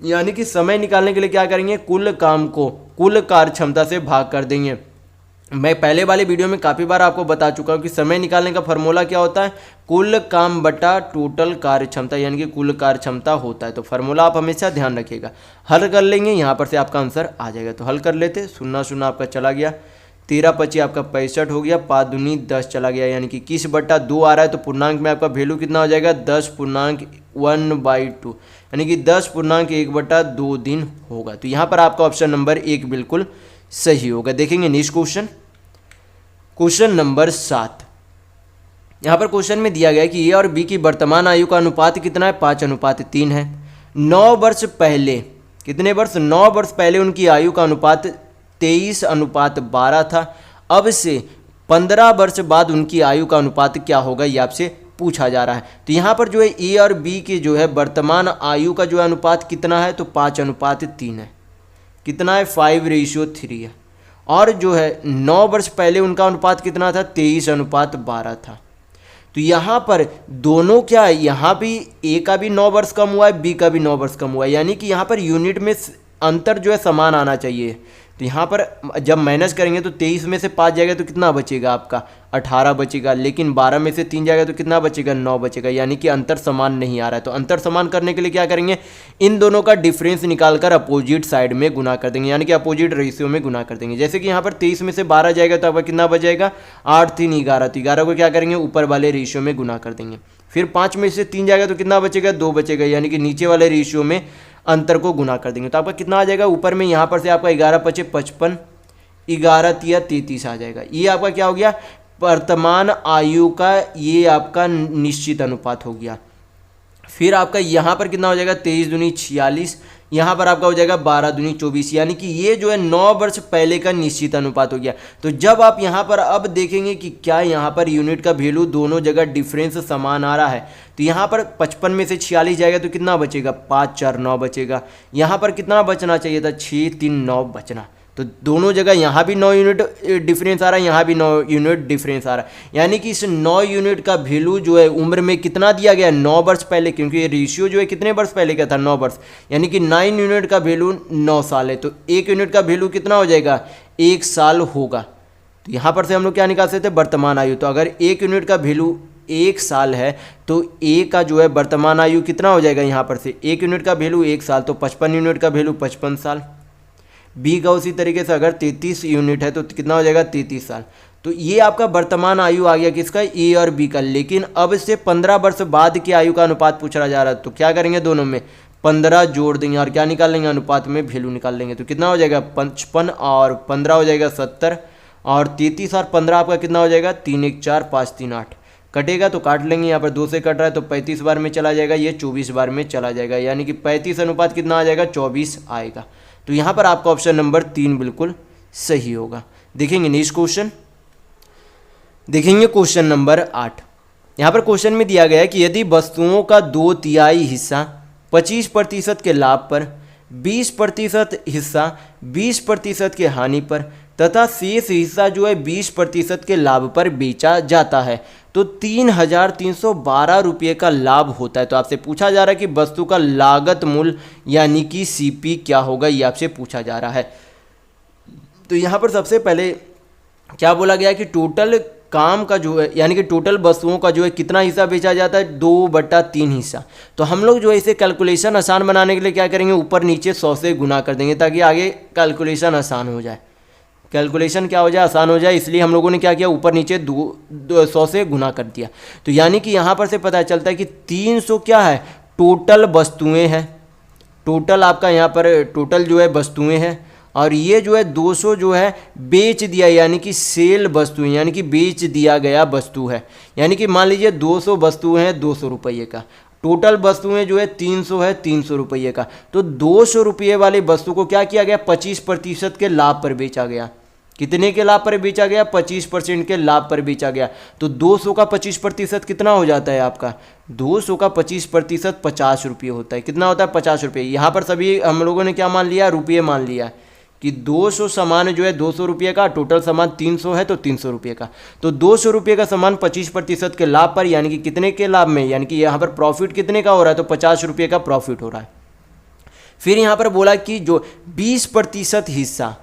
यानी कि समय निकालने के लिए क्या करेंगे, कुल काम को कुल कार क्षमता से भाग कर देंगे। मैं पहले वाले वीडियो में काफ़ी बार आपको बता चुका हूँ कि समय निकालने का फॉर्मूला क्या होता है, कुल काम बटा टोटल कार्य क्षमता, यानी कि कुल कार्य क्षमता होता है। तो फार्मूला आप हमेशा ध्यान रखिएगा, हल कर लेंगे यहाँ पर से आपका आंसर आ जाएगा। तो हल कर लेते, 0 0 आपका चला गया, 13 × 25 आपका 65 हो गया, 5 दूनी 10 चला गया, यानी कि 21/2 आ रहा है। तो पूर्णांक में आपका वैल्यू कितना हो जाएगा, 10.1/2, यानी कि 10.1/2 दिन होगा। तो यहाँ पर आपका ऑप्शन नंबर 1 बिल्कुल सही होगा। देखेंगे नेक्स्ट क्वेश्चन, क्वेश्चन नंबर 7। यहाँ पर क्वेश्चन में दिया गया है कि ए और बी की वर्तमान आयु का अनुपात कितना है, 5:3 है। 9 वर्ष पहले, कितने वर्ष, 9 वर्ष पहले उनकी आयु का अनुपात 23:12 था। अब से 15 वर्ष बाद उनकी आयु का अनुपात क्या होगा, ये आपसे पूछा जा रहा है। तो यहाँ पर जो है ए और बी के जो है वर्तमान आयु का जो है अनुपात कितना है, तो 5:3 है। कितना है, 5:3 है। और जो है 9 वर्ष पहले उनका अनुपात कितना था, 23:12 था। तो यहाँ पर दोनों क्या है, यहाँ भी ए का भी 9 वर्ष कम हुआ है, बी का भी 9 वर्ष कम हुआ है, यानी कि यहाँ पर यूनिट में अंतर जो है समान आना चाहिए। तो यहाँ पर जब माइनस करेंगे तो 23 में से 5 जाएगा तो कितना बचेगा आपका, 18 बचेगा। लेकिन 12 में से 3 जाएगा तो कितना बचेगा, 9 बचेगा, यानी कि अंतर समान नहीं आ रहा है। तो अंतर समान करने के लिए क्या करेंगे, इन दोनों का डिफरेंस निकालकर अपोजिट साइड में गुना कर देंगे, यानी कि अपोजिट रेशियो में गुना कर देंगे। जैसे कि यहाँ पर 23 में से 12 जाएगा तो आपका कितना बचेगा, 8 3 11। तो 11 को क्या करेंगे, ऊपर वाले रेशियो में गुना कर देंगे। फिर 5 में से 3 जाएगा तो कितना बचेगा, 2 बचेगा, यानी कि नीचे वाले रेशियो में अंतर को गुना कर देंगे। तो आपका कितना आ जाएगा, ऊपर में यहाँ पर से आपका 11 × 5 = 55, 11 × 3 = 33 आ जाएगा। ये आपका क्या हो गया, वर्तमान आयु का ये आपका निश्चित अनुपात हो गया। फिर आपका यहाँ पर कितना हो जाएगा 23 दूनी 46, यहाँ पर आपका हो जाएगा 12 दूनी 24, यानी कि ये जो है 9 वर्ष पहले का निश्चित अनुपात हो गया। तो जब आप यहाँ पर अब देखेंगे कि क्या यहाँ पर यूनिट का वैल्यू दोनों जगह डिफरेंस समान आ रहा है, तो यहाँ पर 55 में से 46 जाएगा तो कितना बचेगा 5 4 9 बचेगा। यहाँ पर कितना बचना चाहिए था 6 3 9 बचना। तो दोनों जगह यहाँ भी 9 यूनिट डिफरेंस आ रहा है, यहाँ भी 9 यूनिट डिफरेंस आ रहा है, यानी कि इस 9 यूनिट का वैल्यू जो है उम्र में कितना दिया गया 9 वर्ष पहले, क्योंकि ये रेशियो जो है कितने वर्ष पहले का था 9 वर्ष, यानी कि 9 यूनिट का वैल्यू 9 साल है। तो 1 यूनिट का वैल्यू कितना हो जाएगा 1 साल होगा। तो यहाँ पर से हम लोग क्या निकाल सकते हैं वर्तमान आयु। तो अगर 1 यूनिट का वैल्यू 1 साल है तो ए का जो है वर्तमान आयु कितना हो जाएगा, यहाँ पर से 1 यूनिट का वैल्यू 1 साल तो 55 यूनिट का वैल्यू 55 साल। बी का उसी तरीके से अगर 33 यूनिट है तो कितना हो जाएगा 33 साल। तो ये आपका वर्तमान आयु आ गया किसका ए और बी का। लेकिन अब से 15 वर्ष बाद की आयु का अनुपात पूछा जा रहा है, तो क्या करेंगे दोनों में 15 जोड़ देंगे और क्या निकाल लेंगे अनुपात में वैल्यू निकाल लेंगे। तो कितना हो जाएगा 55 और 15 हो जाएगा 70 और 33 और 15 आपका कितना हो जाएगा 3 1 4 5 3 8 कटेगा तो काट लेंगे। यहाँ पर 2 से कट रहा है तो 35 बार में चला जाएगा, ये 24 बार में चला जाएगा, यानी कि 35 अनुपात कितना आ जाएगा 24 आएगा। तो यहाँ पर आपका ऑप्शन नंबर 3 बिल्कुल सही होगा। देखेंगे नेक्स्ट क्वेश्चन, देखेंगे क्वेश्चन नंबर 8। यहाँ पर क्वेश्चन में दिया गया है कि यदि वस्तुओं का 2/3 हिस्सा 25% के लाभ पर, 20% हिस्सा 20% के हानि पर तथा शेष हिस्सा जो है 20% के लाभ पर बेचा जाता है तो 3,312 रुपये का लाभ होता है। तो आपसे पूछा जा रहा है कि वस्तु का लागत मूल्य यानी कि सीपी क्या होगा, ये आपसे पूछा जा रहा है। तो यहाँ पर सबसे पहले क्या बोला गया कि टोटल काम का जो है यानी कि टोटल वस्तुओं का जो है कितना हिस्सा बेचा जाता है 2/3 हिस्सा। तो हम लोग जो है इसे कैलकुलेशन आसान बनाने के लिए क्या करेंगे ऊपर नीचे 100 से गुना कर देंगे ताकि आगे कैलकुलेशन आसान हो जाए, कैलकुलेशन क्या हो जाए आसान हो जाए, इसलिए हम लोगों ने क्या किया ऊपर नीचे 100 से गुना कर दिया। तो यानी कि यहाँ पर से पता चलता है कि 300 क्या है टोटल वस्तुएं हैं, टोटल आपका यहाँ पर टोटल जो है वस्तुएं हैं और ये जो है 200 जो है बेच दिया यानी कि सेल वस्तुएं यानी कि बेच दिया गया वस्तु है। यानी कि मान लीजिए 200 वस्तुएं हैं 200 रुपये का, टोटल वस्तुएं जो है 300 है 300 रुपये का। तो 200 रुपये वाली वस्तु को क्या किया गया 25% के लाभ पर बेचा गया। कितने के लाभ पर बेचा गया 25% के लाभ पर बेचा गया। तो 200 का 25% कितना हो जाता है आपका 200 का 25% 50 रुपये होता है। कितना होता है 50 रुपये। यहाँ पर सभी हम लोगों ने क्या मान लिया रुपये मान लिया कि 200 सामान जो है 200 रुपये का, टोटल सामान 300 है तो 300 रुपये का। तो 200 रुपये का सामान 25% के लाभ पर यानी कि कितने के लाभ में, यानी कि यहाँ पर प्रॉफिट कितने का हो रहा है तो 50 रुपये का प्रॉफिट हो रहा है। फिर यहाँ पर बोला कि जो 20% हिस्सा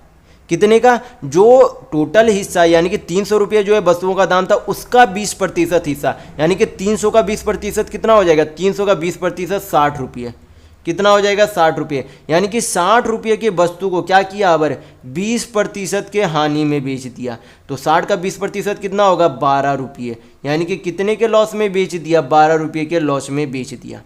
कितने का, जो टोटल हिस्सा यानी कि 300 रुपये जो है वस्तुओं का दाम था उसका 20% हिस्सा यानी कि 300 का 20% कितना हो जाएगा 300 का 20% 60 रुपये। कितना हो जाएगा 60 रुपये। यानी कि 60 रुपये की वस्तु को क्या किया अबर 20% के हानि में बेच दिया। तो 60 का 20% कितना होगा 12 रुपये। यानी कि कितने के लॉस में बेच दिया 12 रुपये के लॉस में बेच दिया।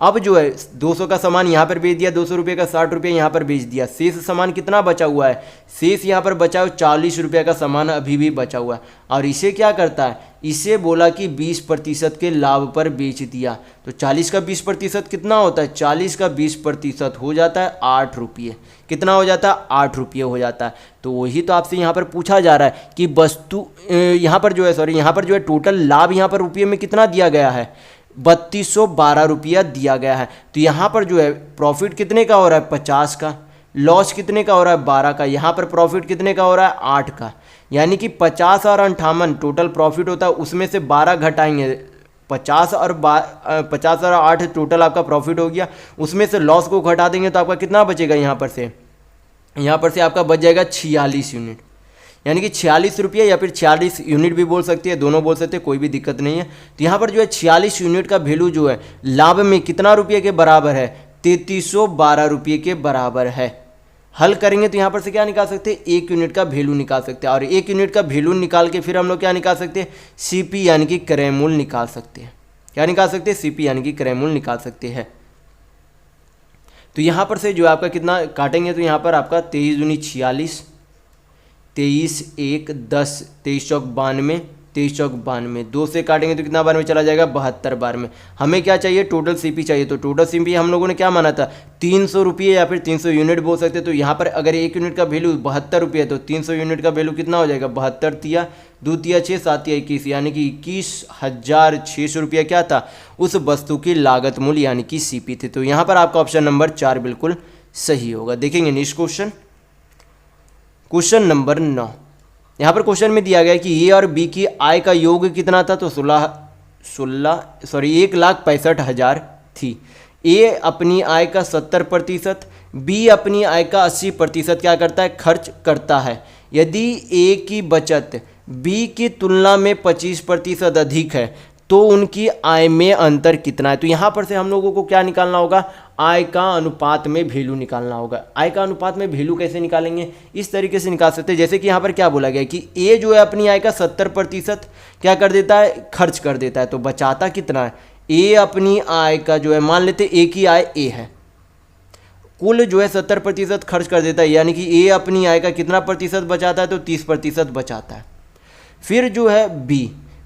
अब जो है 200 का सामान यहाँ पर बेच दिया, 200 रुपये का 60 रुपये यहाँ पर बेच दिया। शेष सामान कितना बचा हुआ है, शेष यहाँ पर बचा हुआ 40 रुपये का सामान अभी भी बचा हुआ है। और इसे क्या करता है, इसे बोला कि 20% के लाभ पर बेच दिया। तो 40 का 20% कितना होता है, 40 का 20% हो जाता है 8 रुपये। कितना हो जाता है 8 रुपये हो जाता है। तो वही तो आपसे यहाँ पर पूछा जा रहा है कि वस्तु यहाँ पर जो है यहाँ पर जो है टोटल लाभ यहाँ पर रुपये में कितना दिया गया है 3212 रुपया दिया गया है। तो यहाँ पर जो है प्रॉफिट कितने का हो रहा है 50 का, लॉस कितने का हो रहा है 12 का, यहाँ पर प्रॉफिट कितने का हो रहा है 8 का। यानी कि 50 और 58 टोटल प्रॉफिट होता है, उसमें से 12 घटाएंगे 50 और 8 टोटल आपका प्रॉफिट हो गया, उसमें से लॉस को घटा देंगे तो आपका कितना बचेगा यहाँ पर से आपका बच जाएगा 46 यूनिट। यानी कि 46 रुपये या फिर 46 यूनिट भी बोल सकते हैं, दोनों बोल सकते हैं, कोई भी दिक्कत नहीं है। तो यहाँ पर जो है 46 यूनिट का वैल्यू जो है लाभ में कितना रुपये के बराबर है 3312 रुपये के बराबर है। हल करेंगे तो यहाँ पर से क्या निकाल सकते हैं 1 यूनिट का वैल्यू निकाल सकते हैं और 1 यूनिट का वैल्यू निकाल के फिर हम लोग क्या निकाल सकते हैं सीपी यानी कि क्रय मूल्य निकाल सकते हैं। क्या निकाल सकते हैं सीपी यानी कि क्रय मूल्य निकाल सकते हैं। तो यहाँ पर से जो आपका कितना काटेंगे तो यहाँ पर आपका 23 दूनी 46, 23 1 10, 23 चौक 92, 23 चौक 92, 2 से काटेंगे तो कितना बार में चला जाएगा, 72 बार में। हमें क्या चाहिए, टोटल सीपी चाहिए। तो टोटल सीपी हम लोगों ने क्या माना था, 300 रुपये या फिर 300 यूनिट बोल सकते। तो यहाँ पर अगर 1 यूनिट का वैल्यू 72 रुपये तो 300 यूनिट का वैल्यू कितना हो जाएगा, 72 तिया 2 तिया 6 7 तिया 21, यानी कि 21,600 रुपया क्या था, उस वस्तु की लागत मूल्य यानी कि सीपी थी। तो यहाँ पर आपका ऑप्शन नंबर 4 बिल्कुल सही होगा। देखेंगे नेक्स्ट क्वेश्चन, क्वेश्चन नंबर 9। यहाँ पर क्वेश्चन में दिया गया है कि ए और बी की आय का योग कितना था, तो 1,65,000 थी। ए अपनी आय का 70%, बी अपनी आय का 80% क्या करता है, खर्च करता है। यदि ए की बचत बी की तुलना में 25% अधिक है तो उनकी आय में अंतर कितना है। तो यहाँ पर से हम लोगों को क्या निकालना होगा, आय का अनुपात में वैल्यू निकालना होगा। आय का अनुपात में वैल्यू कैसे निकालेंगे, इस तरीके से निकाल सकते हैं। जैसे कि यहाँ पर क्या बोला गया कि ए जो है अपनी आय का 70% क्या कर देता है, खर्च कर देता है। तो बचाता कितना है, ए अपनी आय का जो है, मान लेते ए की आय ए है, कुल जो है 70% खर्च कर देता है, यानी कि ए अपनी आय का कितना प्रतिशत बचाता है, तो 30% बचाता है। फिर जो है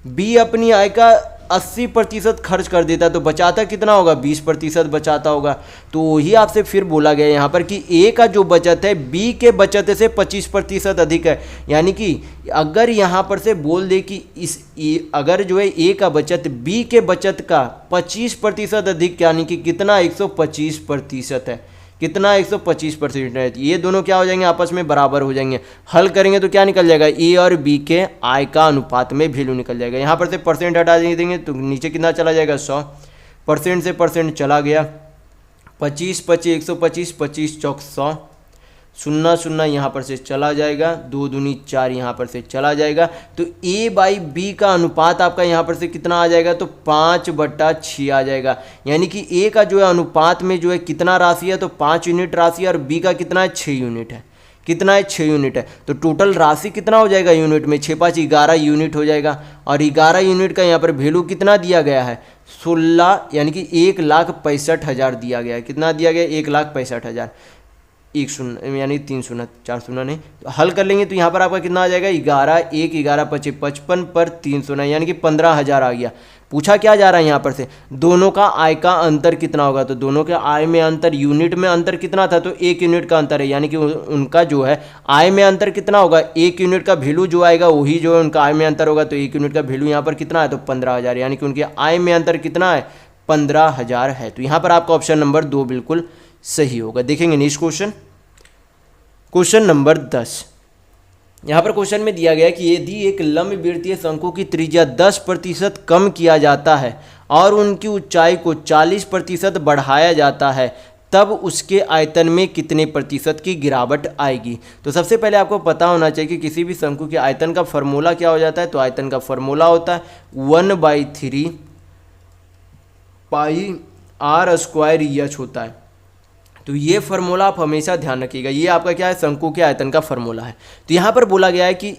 बी अपनी आय का 80% खर्च कर देता है, तो बचाता कितना होगा, 20% बचाता होगा। तो वही आपसे फिर बोला गया यहाँ पर कि ए का जो बचत है बी के बचत से 25% अधिक है। यानी कि अगर यहाँ पर से बोल दे कि अगर जो है ए का बचत बी के बचत का 25% अधिक, यानी कि कितना, 125% है। कितना, 125% है। ये दोनों क्या हो जाएंगे, आपस में बराबर हो जाएंगे। हल करेंगे तो क्या निकल जाएगा, ए और बी के आय का अनुपात में वैल्यू निकल जाएगा। यहाँ पर से परसेंट हटा देंगे तो नीचे कितना चला जाएगा, 100%। से परसेंट चला गया, 25 25 125, 25 चौक 100, 0 0 यहाँ पर से चला जाएगा, 2 दूनी 4 यहाँ पर से चला जाएगा। तो ए बाई बी का अनुपात आपका यहाँ पर से कितना आ जाएगा, तो 5/6 आ जाएगा। यानी कि ए का जो है अनुपात में जो है कितना राशि है, तो 5 यूनिट राशि है, और बी का कितना है, 6 यूनिट है। कितना है, 6 यूनिट है। तो टोटल राशि कितना हो जाएगा यूनिट में, 6 5 11 यूनिट हो जाएगा। और 11 यूनिट का यहाँ पर वैल्यू कितना दिया गया है, 16, यानी कि 1,65,000 दिया गया है। कितना दिया गया, 1,65,000। 1 0 यानी 3 0 4 0 नहीं, तो हल कर लेंगे तो यहाँ पर आपका कितना आ जाएगा, 11 1 11 25 55 पर 3 0 यानी कि 15,000 आ गया। पूछा क्या जा रहा है यहाँ पर से, दोनों का आय का अंतर कितना होगा। तो दोनों के आय में अंतर, यूनिट में अंतर कितना था, तो 1 यूनिट का अंतर है। यानी कि उनका जो है आय में अंतर कितना होगा, 1 यूनिट का वैल्यू जो आएगा वही जो है उनका आय में अंतर होगा। तो 1 यूनिट का वैल्यू यहाँ पर कितना है, तो 15,000, यानी कि उनके आय में अंतर कितना है, 15,000 है। तो यहाँ पर आपका ऑप्शन नंबर 2 बिल्कुल सही होगा। देखेंगे नेक्स्ट क्वेश्चन, क्वेश्चन नंबर 10। यहाँ पर क्वेश्चन में दिया गया है कि यदि एक लंबवृत्तीय शंकु की त्रिज्या 10% कम किया जाता है और उनकी ऊंचाई को 40% बढ़ाया जाता है, तब उसके आयतन में कितने प्रतिशत की गिरावट आएगी। तो सबसे पहले आपको पता होना चाहिए कि किसी भी शंकु के आयतन का फॉर्मूला क्या हो जाता है। तो आयतन का फॉर्मूला होता है 1/3 पाई r स्क्वायर एच होता है। तो ये फार्मूला आप हमेशा ध्यान रखिएगा, ये आपका क्या है, शंकु के आयतन का फार्मूला है। तो यहाँ पर बोला गया है कि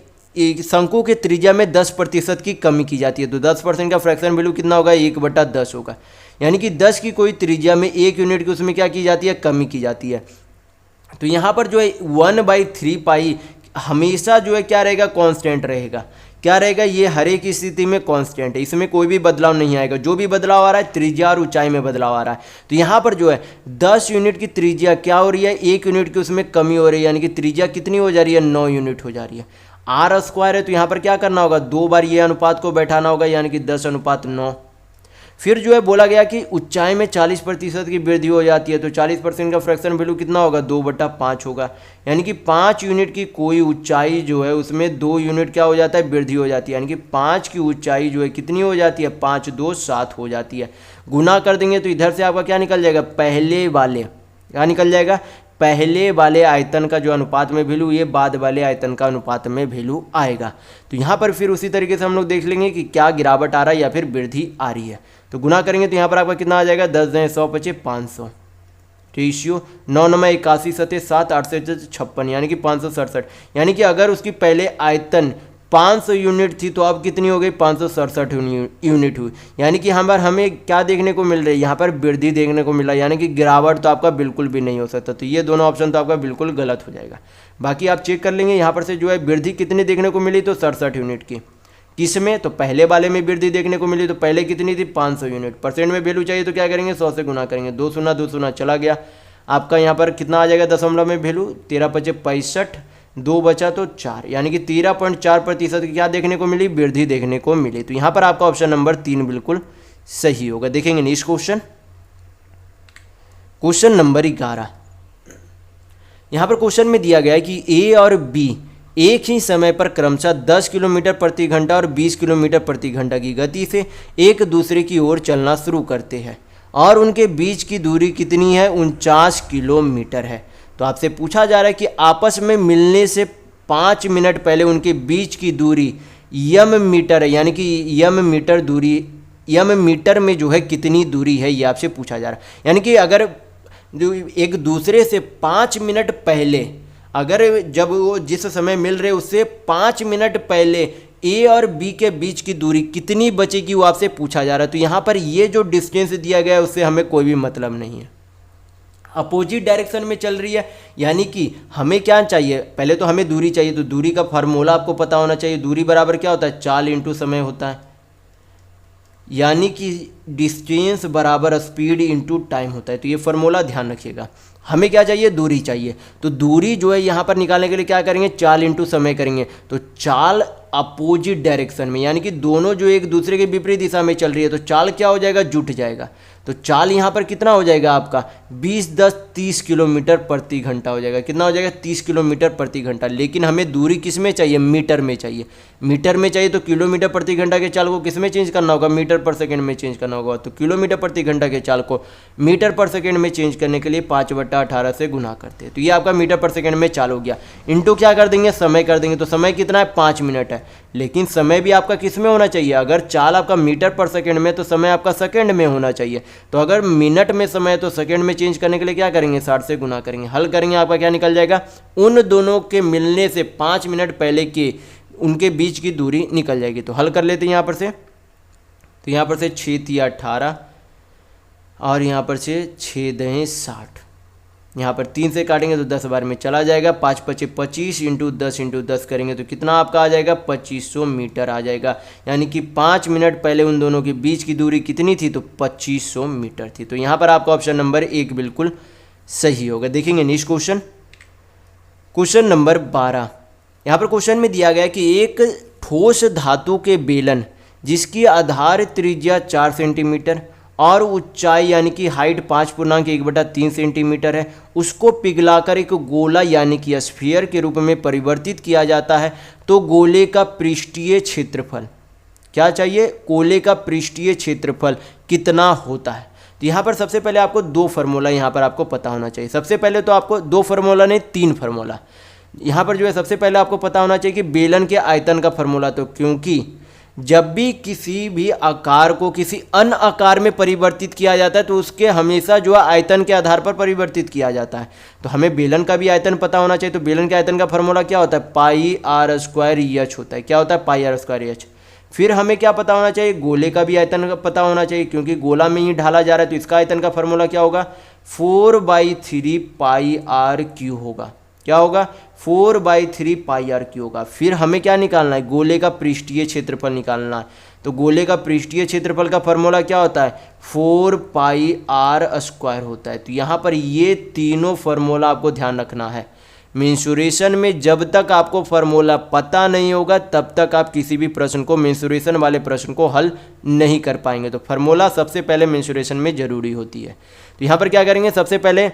शंकु के त्रिज्या में 10% की कमी की जाती है। तो 10% का फ्रैक्शन वैल्यू कितना होगा, 1/10 होगा। यानी कि 10 की कोई त्रिज्या में 1 यूनिट की उसमें क्या की जाती है, कमी की जाती है। तो यहाँ पर जो है 1/3 पाई हमेशा जो है क्या रहेगा, कांस्टेंट रहेगा। क्या रहेगा, ये हर एक स्थिति में कांस्टेंट है, इसमें कोई भी बदलाव नहीं आएगा। जो भी बदलाव आ रहा है त्रिज्या और ऊंचाई में बदलाव आ रहा है। तो यहाँ पर जो है 10 यूनिट की त्रिज्या क्या हो रही है, 1 यूनिट की उसमें कमी हो रही है, यानी कि त्रिज्या कितनी हो जा रही है, 9 यूनिट हो जा रही है। r स्क्वायर है तो यहाँ पर क्या करना होगा, 2 बार ये अनुपात को बैठाना होगा, यानी कि 10/9। फिर जो है बोला गया कि ऊंचाई में 40% की वृद्धि हो जाती है। तो 40% का फ्रैक्शन वैल्यू कितना होगा, 2/5 होगा। यानी कि 5 यूनिट की कोई ऊंचाई जो है उसमें 2 यूनिट क्या हो जाता है, वृद्धि हो जाती है। यानी कि 5 की ऊंचाई जो है कितनी हो जाती है, 5 2 7 हो जाती है। गुना कर देंगे तो इधर से आपका क्या निकल जाएगा, पहले वाले क्या निकल जाएगा, पहले वाले आयतन का जो अनुपात में वैल्यू, ये बाद वाले आयतन का अनुपात में वैल्यू आएगा। तो यहाँ पर फिर उसी तरीके से हम लोग देख लेंगे कि क्या गिरावट आ रहा है या फिर वृद्धि आ रही है। तो गुना करेंगे तो यहाँ पर आपका कितना आ जाएगा, 10 × 100 = 500। रेशियो 9 9 81 7 7 8 से 56, यानी कि 567। यानी कि अगर उसकी पहले आयतन 500 यूनिट थी तो अब कितनी हो गई, 567 यूनिट हुई। यानी कि हमें क्या देखने को मिल रही है, यहाँ पर वृद्धि देखने को मिल रहा है। यानी कि गिरावट तो आपका बिल्कुल भी नहीं हो सकता। तो ये दोनों ऑप्शन तो आपका बिल्कुल गलत हो जाएगा। बाकी आप चेक कर लेंगे यहाँ पर से जो है वृद्धि कितनी देखने को मिली, तो 67 यूनिट की। किस में? तो पहले वाले में वृद्धि देखने को मिली, तो पहले कितनी थी? 500 यूनिट। परसेंट में वैल्यू चाहिए तो क्या करेंगे? 100 से गुना करेंगे। 2 शून्य 2 शून्य चला गया, आपका यहाँ पर कितना आ जाएगा दशमलव में वैल्यू? 13 पचे 65, 2 बचा तो 4, यानी कि 13.4% की क्या देखने को मिली? वृद्धि देखने को मिली। तो यहाँ पर आपका ऑप्शन नंबर 3 बिल्कुल सही होगा। देखेंगे नेक्स्ट क्वेश्चन, क्वेश्चन नंबर 11। यहाँ पर क्वेश्चन में दिया गया है कि ए और बी एक ही समय पर क्रमशः 10 किलोमीटर प्रति घंटा और 20 किलोमीटर प्रति घंटा की गति से एक दूसरे की ओर चलना शुरू करते हैं और उनके बीच की दूरी कितनी है? 49 किलोमीटर है। तो आपसे पूछा जा रहा है कि आपस में मिलने से 5 मिनट पहले उनके बीच की दूरी यम मीटर है, यानी कि यम मीटर दूरी, यम मीटर में जो है कितनी दूरी है, ये आपसे पूछा जा रहा है। यानी कि अगर एक दूसरे से 5 मिनट पहले, अगर जब वो जिस समय मिल रहे उससे 5 मिनट पहले ए और बी के बीच की दूरी कितनी बचेगी, वो आपसे पूछा जा रहा है। तो यहाँ पर ये जो डिस्टेंस दिया गया है उससे हमें कोई भी मतलब नहीं है, अपोजिट डायरेक्शन में चल रही है। यानी कि हमें क्या चाहिए? पहले तो हमें दूरी चाहिए, तो दूरी का फार्मूला आपको पता होना चाहिए। दूरी बराबर क्या होता है? चाल इंटू समय होता है, यानी कि डिस्टेंस बराबर स्पीड इंटू टाइम होता है। तो ये फार्मूला ध्यान रखिएगा। हमें क्या चाहिए? दूरी चाहिए। तो दूरी जो है यहाँ पर निकालने के लिए क्या करेंगे? चाल इंटू समय करेंगे। तो चाल अपोजिट डायरेक्शन में, यानी कि दोनों जो एक दूसरे के विपरीत दिशा में चल रही है, तो चाल क्या हो जाएगा? जुट जाएगा। तो चाल यहाँ पर कितना हो जाएगा आपका? 20 10 30 किलोमीटर प्रति घंटा हो जाएगा। कितना हो जाएगा? 30 किलोमीटर प्रति घंटा। लेकिन हमें दूरी किस में चाहिए? मीटर में चाहिए। मीटर में चाहिए तो किलोमीटर प्रति घंटा के चाल को किस में चेंज करना होगा? मीटर पर सेकेंड में चेंज करना होगा। तो किलोमीटर प्रति घंटा के चाल को मीटर पर सेकेंड में चेंज करने के लिए 5/18 से गुना करते हैं। तो ये आपका मीटर पर सेकेंड में चाल हो गया। इंटू क्या कर देंगे? समय कर देंगे। तो समय कितना है? 5 मिनट है। लेकिन समय भी आपका किस में होना चाहिए? अगर चाल आपका मीटर पर सेकेंड में, तो समय आपका सेकेंड में होना चाहिए। तो अगर मिनट में समय, तो सेकेंड में चेंज करने के लिए क्या करेंगे? 60 से गुना करेंगे। हल करेंगे, आपका क्या निकल जाएगा? उन दोनों के मिलने से 5 मिनट पहले के उनके बीच की दूरी निकल जाएगी। तो हल कर लेते हैं यहाँ पर से। तो यहाँ पर से 6 तिया 18 और यहाँ पर से 6 दहें 60। यहाँ पर 3 से काटेंगे तो 10 बार में चला जाएगा। 5 पचे 25 इंटू 10 करेंगे तो कितना आपका आ जाएगा? 2500 मीटर आ जाएगा। यानी कि 5 मिनट पहले उन दोनों के बीच की दूरी कितनी थी? तो 2500 मीटर थी। तो यहाँ पर आपका ऑप्शन नंबर 1 बिल्कुल सही होगा। देखेंगे नेक्स्ट क्वेश्चन, क्वेश्चन नंबर 12। यहाँ पर क्वेश्चन में दिया गया कि एक ठोस धातु के बेलन जिसकी आधार त्रिज्या 4 सेंटीमीटर और ऊंचाई यानी कि हाइट 5.1/3 सेंटीमीटर है, उसको पिघलाकर एक गोला यानी कि स्फीयर के रूप में परिवर्तित किया जाता है, तो गोले का पृष्ठीय क्षेत्रफल क्या चाहिए? गोले का पृष्ठीय क्षेत्रफल कितना होता है? तो यहाँ पर सबसे पहले आपको 2 फार्मूला यहाँ पर आपको पता होना चाहिए। सबसे पहले तो आपको 2 फार्मूला नहीं 3 फार्मूला यहाँ पर जो है सबसे पहले आपको पता होना चाहिए कि बेलन के आयतन का फार्मूला। तो क्योंकि जब भी किसी भी आकार को किसी अन्य आकार में परिवर्तित किया जाता है तो उसके हमेशा जो है आयतन के आधार पर परिवर्तित किया जाता है। तो हमें बेलन का भी आयतन पता होना चाहिए। तो बेलन के आयतन का फार्मूला क्या होता है? πr² होता है। क्या होता है? πr²। फिर हमें क्या पता होना चाहिए? गोले का भी आयतन पता होना चाहिए, क्योंकि गोला में ही ढाला जा रहा है। तो इसका आयतन का फार्मूला क्या होगा? 4/3 πr³ होगा। क्या होगा? 4/3 πr³ होगा। फिर हमें क्या निकालना है? गोले का पृष्ठीय क्षेत्रफल निकालना है। तो गोले का पृष्ठीय क्षेत्रफल का फार्मूला क्या होता है? 4πr² होता है। तो यहाँ पर ये तीनों फार्मूला आपको ध्यान रखना है। मेंसुरेशन में जब तक आपको फार्मूला पता नहीं होगा तब तक आप किसी भी प्रश्न को, मेंसुरेशन वाले प्रश्न को हल नहीं कर पाएंगे। तो फार्मूला सबसे पहले मेंसुरेशन में जरूरी होती है। तो यहाँ पर क्या करेंगे? सबसे पहले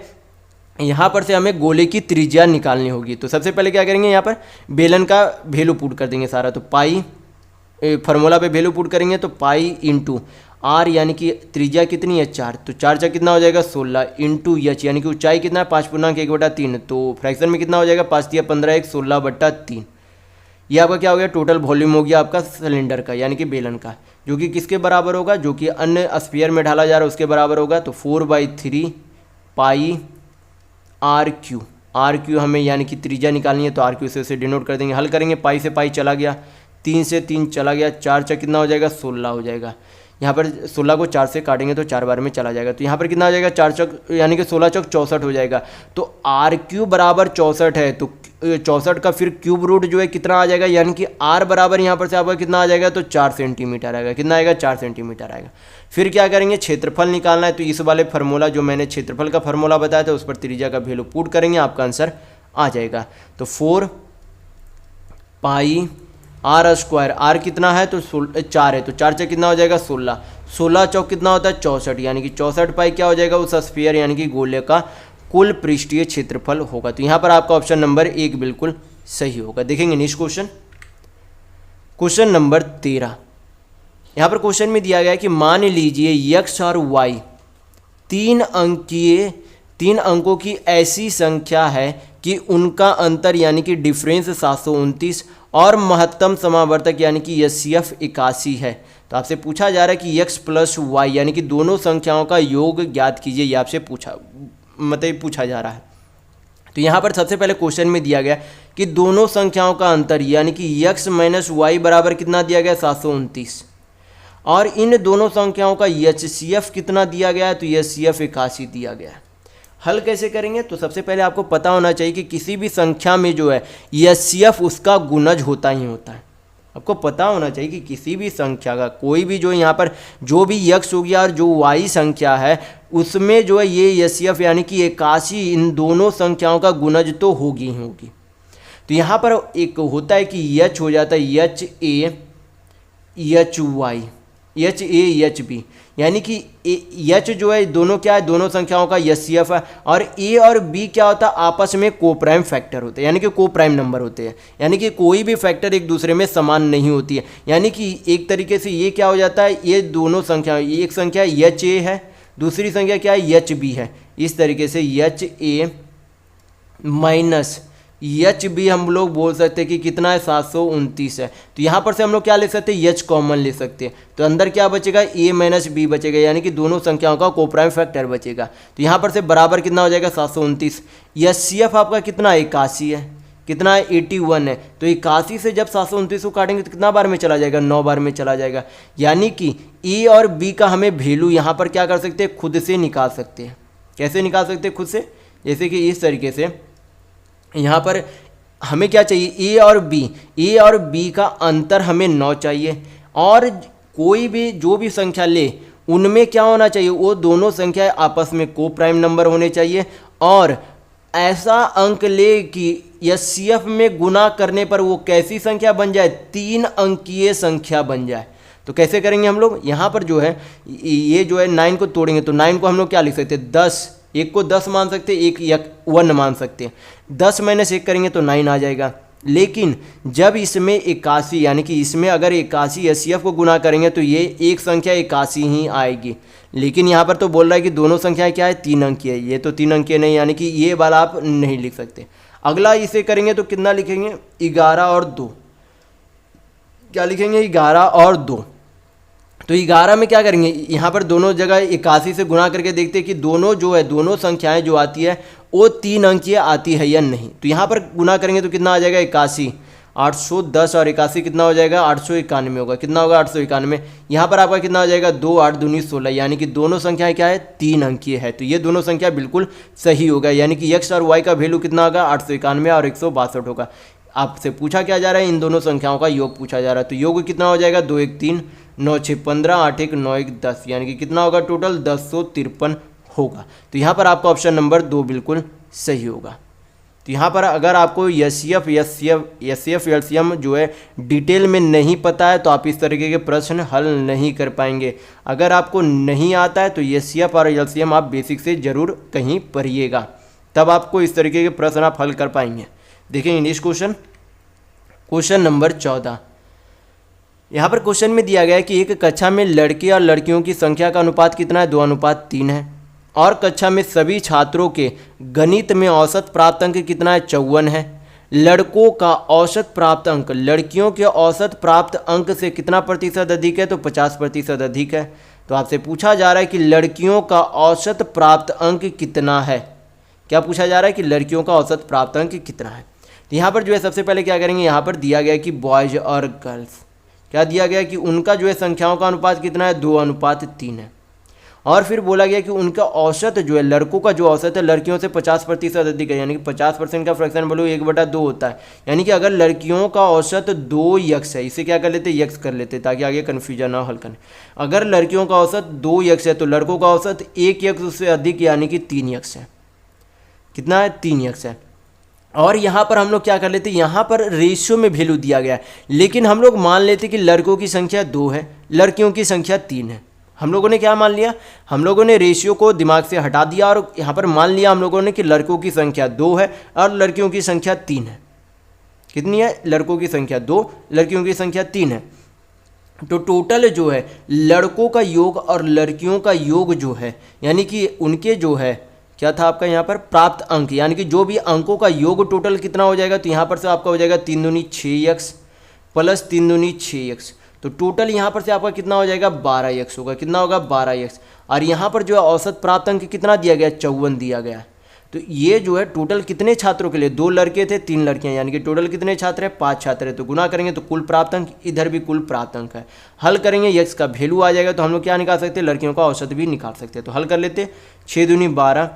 यहाँ पर से हमें गोले की त्रिज्या निकालनी होगी। तो सबसे पहले क्या करेंगे? यहाँ पर बेलन का वैल्यू पुट कर देंगे सारा। तो पाई फार्मूला पे वैल्यू पुट करेंगे तो पाई इंटू आर, यानी कि त्रिज्या कितनी है? 4। तो 4 × कितना हो जाएगा? 16 इंटू एच, यानी कि ऊंचाई कितना है? 5.1/3। तो फ्रैक्शन में कितना हो जाएगा? 5 × 15 = 16/3। ये आपका क्या हो गया? टोटल वॉल्यूम हो गया आपका सिलेंडर का, यानी कि बेलन का, जो कि किसके बराबर होगा? जो कि अन्य स्फीयर में ढाला जा रहा है उसके बराबर होगा। तो 4/3 πr³ हमें यानी कि त्रिज्या निकालनी है। तो r³ से डिनोट कर देंगे। हल करेंगे, पाई से पाई चला गया, 3 से 3 चला गया, 4 × कितना हो जाएगा? 16 हो जाएगा। यहाँ पर 16 को 4 से काटेंगे तो 4 बार में चला जाएगा, तो यहाँ पर कितना आ जाएगा 4 चौक यानी कि 16 चौक 64 हो जाएगा। तो आर क्यूब बराबर 64 है, तो 64 का फिर क्यूब रूट जो है कितना आ जाएगा, यानी कि आर बराबर यहाँ पर से आपका कितना आ जाएगा, तो 4 सेंटीमीटर आएगा। कितना आएगा, 4 सेंटीमीटर आएगा। फिर क्या करेंगे, क्षेत्रफल निकालना है, तो इस वाले फार्मूला जो मैंने क्षेत्रफल का फार्मूला बताया था उस पर त्रिज्या का वैल्यू पुट करेंगे, आपका आंसर आ जाएगा। तो 4 पाई आर स्क्वायर, आर कितना है तो 4 है, तो 4 से कितना हो जाएगा 16, 16 चौक कितना होता है 64, यानी कि 64 पाई क्या हो जाएगा उस स्फीयर यानी कि गोले का कुल पृष्ठीय क्षेत्रफल होगा। तो यहाँ पर आपका ऑप्शन नंबर 1 बिल्कुल सही होगा। देखेंगे नेक्स्ट क्वेश्चन, क्वेश्चन नंबर 13। यहाँ पर क्वेश्चन में दिया गया है कि मान लीजिए x और y 3 अंकों की ऐसी संख्या है कि उनका अंतर यानी कि डिफरेंस 729 और महत्तम समावर्तक यानी कि HCF 81 है। तो आपसे पूछा जा रहा है कि x प्लस वाई यानी कि दोनों संख्याओं का योग ज्ञात कीजिए, ये आपसे पूछा जा रहा है। तो यहाँ पर सबसे पहले क्वेश्चन में दिया गया कि दोनों संख्याओं का अंतर यानी कि x माइनस वाई बराबर कितना दिया गया 729, और इन दोनों संख्याओं का HCF कितना दिया गया है, तो HCF 81 दिया गया है। हल कैसे करेंगे, तो सबसे पहले आपको पता होना चाहिए कि किसी भी संख्या में जो है HCF उसका गुणज होता ही होता है। आपको पता होना चाहिए कि किसी भी संख्या का कोई भी जो यहाँ पर जो भी x हो गया और जो y संख्या है उसमें जो है ये HCF यानी कि 81 इन दोनों संख्याओं का गुणज तो होगी ही होगी। तो यहाँ पर एक होता है कि h हो जाता है HA HY HA HB, यानी कि H जो है दोनों क्या है, दोनों संख्याओं का HCF है, और A और B क्या होता है आपस में कोप्राइम फैक्टर होते हैं, यानी कि कोप्राइम नंबर होते हैं, यानी कि कोई भी फैक्टर एक दूसरे में समान नहीं होती है। यानी कि एक तरीके से ये क्या हो जाता है, ये दोनों संख्या, एक संख्या HA है, दूसरी संख्या क्या है HB है, इस तरीके से HA माइनस HB हम लोग बोल सकते हैं कि कितना है 729 है। तो यहाँ पर से हम लोग क्या ले सकते हैं, H कॉमन ले सकते हैं, तो अंदर क्या बचेगा A माइनस B बचेगा, यानी कि दोनों संख्याओं का कोप्राइम फैक्टर बचेगा। तो यहाँ पर से बराबर कितना हो जाएगा 729। HCF आपका कितना है 81 है, कितना है 81 है, तो 81 से जब 729 को काटेंगे तो कितना बार में चला जाएगा, 9 बार में चला जाएगा। यानी कि A और B का हमें वैल्यू यहाँ पर क्या कर सकते हैं, खुद से निकाल सकते हैं। कैसे निकाल सकते हैं खुद से, जैसे कि इस तरीके से यहाँ पर हमें क्या चाहिए, A और B का अंतर हमें 9 चाहिए, और कोई भी जो भी संख्या ले उनमें क्या होना चाहिए, वो दोनों संख्याएं आपस में को प्राइम नंबर होने चाहिए, और ऐसा अंक ले कि HCF में गुना करने पर वो कैसी संख्या बन जाए, 3 अंकीय संख्या बन जाए। तो कैसे करेंगे हम लोग, यहाँ पर जो है ये जो है 9 को तोड़ेंगे, तो 9 को हम लोग क्या लिख सकते हैं 10, एक को 10 मान सकते हैं, एक 1 मान सकते हैं, 10 माइनस 1 करेंगे तो 9 आ जाएगा। लेकिन जब इसमें 81 यानी कि इसमें अगर 81 HCF को गुना करेंगे तो ये एक संख्या 81 ही आएगी। लेकिन यहाँ पर तो बोल रहा है कि दोनों संख्याएं क्या है 3 अंकीय है, ये तो 3 अंकीय नहीं, यानी कि ये वाला आप नहीं लिख सकते। अगला इसे करेंगे तो कितना लिखेंगे 11 और 2, क्या लिखेंगे 11 और 2। तो 11 में क्या करेंगे, यहाँ पर दोनों जगह 81 से गुना करके देखते हैं कि दोनों जो है दोनों संख्याएं जो आती है वो 3 अंकीय आती है या नहीं। तो यहाँ पर गुना करेंगे तो कितना आ जाएगा 81, 810 और 81 कितना हो जाएगा 891 होगा, कितना होगा 891। यहाँ पर आपका कितना हो जाएगा 2 8 दूनी 16, यानी कि दोनों संख्याएं क्या है 3 अंकीय है। तो ये दोनों संख्या बिल्कुल सही होगा, यानी कि x और y का वैल्यू कितना होगा 891 और 162 होगा। आपसे पूछा क्या जा रहा है, इन दोनों संख्याओं का योग पूछा जा रहा है। तो योग कितना हो जाएगा 2 1 3 9 6 15 8 1 9 1 10, यानी कि कितना होगा टोटल 1053 होगा। तो यहाँ पर आपका ऑप्शन नंबर 2 बिल्कुल सही होगा। तो यहाँ पर अगर आपको HCF LCM जो है डिटेल में नहीं पता है तो आप इस तरीके के प्रश्न हल नहीं कर पाएंगे। अगर आपको नहीं आता है तो HCF और LCM आप बेसिक से ज़रूर कहीं पढ़िएगा, तब आपको इस तरीके के प्रश्न आप हल कर पाएंगे। देखेंगे नेक्स्ट क्वेश्चन, क्वेश्चन नंबर 14। यहाँ पर क्वेश्चन में दिया गया है कि एक कक्षा में लड़के और लड़कियों की संख्या का अनुपात कितना है 2:3 है, और कक्षा में सभी छात्रों के गणित में औसत प्राप्त अंक कितना है 54 है। लड़कों का औसत प्राप्त अंक लड़कियों के औसत प्राप्त अंक से कितना प्रतिशत अधिक है, तो 50% अधिक है। तो आपसे पूछा जा रहा है कि लड़कियों का औसत प्राप्त अंक कितना है, क्या पूछा जा रहा है कि लड़कियों का औसत प्राप्त अंक कितना है। तो यहाँ पर जो है सबसे पहले क्या करेंगे, यहाँ पर दिया गया है कि बॉयज़ और गर्ल्स, क्या दिया गया कि उनका जो है संख्याओं का अनुपात कितना है, 2:3 है। और फिर बोला गया कि उनका औसत जो है, लड़कों का जो औसत है लड़कियों से 50% अधिक है, यानी कि 50% का फ्रैक्शन वैल्यू 1/2 होता है। यानी कि अगर लड़कियों का औसत 2x है, इसे क्या कर लेते, x कर लेते ताकि आगे कन्फ्यूजन ना हल करें। अगर लड़कियों का औसत 2x है तो लड़कों का औसत 1x उससे अधिक यानी कि 3x है। कितना है, 3x है। और यहाँ पर हम लोग क्या कर लेते, यहाँ पर रेशियो में वैल्यू दिया गया है, लेकिन हम लोग मान लेते कि लड़कों की संख्या 2 है, लड़कियों की संख्या 3 है। हम लोगों ने क्या मान लिया, हम लोगों ने रेशियो को दिमाग से हटा दिया और यहाँ पर मान लिया हम लोगों ने कि लड़कों की संख्या 2 है और लड़कियों की संख्या 3 है। कितनी है, लड़कों की संख्या 2, लड़कियों की संख्या 3 है। तो टोटल जो है लड़कों का योग और लड़कियों का योग जो है, यानी कि उनके जो है क्या था आपका यहाँ पर प्राप्त अंक, यानी कि जो भी अंकों का योग टोटल कितना हो जाएगा, तो यहाँ पर से आपका हो जाएगा 3 दूनी 6x प्लस 3 दूनी 6x। तो टोटल यहाँ पर से आपका कितना हो जाएगा, 12x होगा। कितना होगा, 12x। और यहाँ पर जो है औसत प्राप्त अंक कितना दिया गया, 54 दिया गया। तो ये जो है टोटल कितने छात्रों के लिए, 2 लड़के थे 3 लड़कियाँ, यानी कि टोटल कितने छात्र हैं, 5 छात्र हैं। तो गुना करेंगे तो कुल प्राप्त अंक, इधर भी कुल प्राप्त अंक है। हल करेंगे x का वैल्यू आ जाएगा, तो हम लोग क्या निकाल सकते हैं, लड़कियों का औसत भी निकाल सकते हैं। तो हल कर लेते, 6 दूनी 12,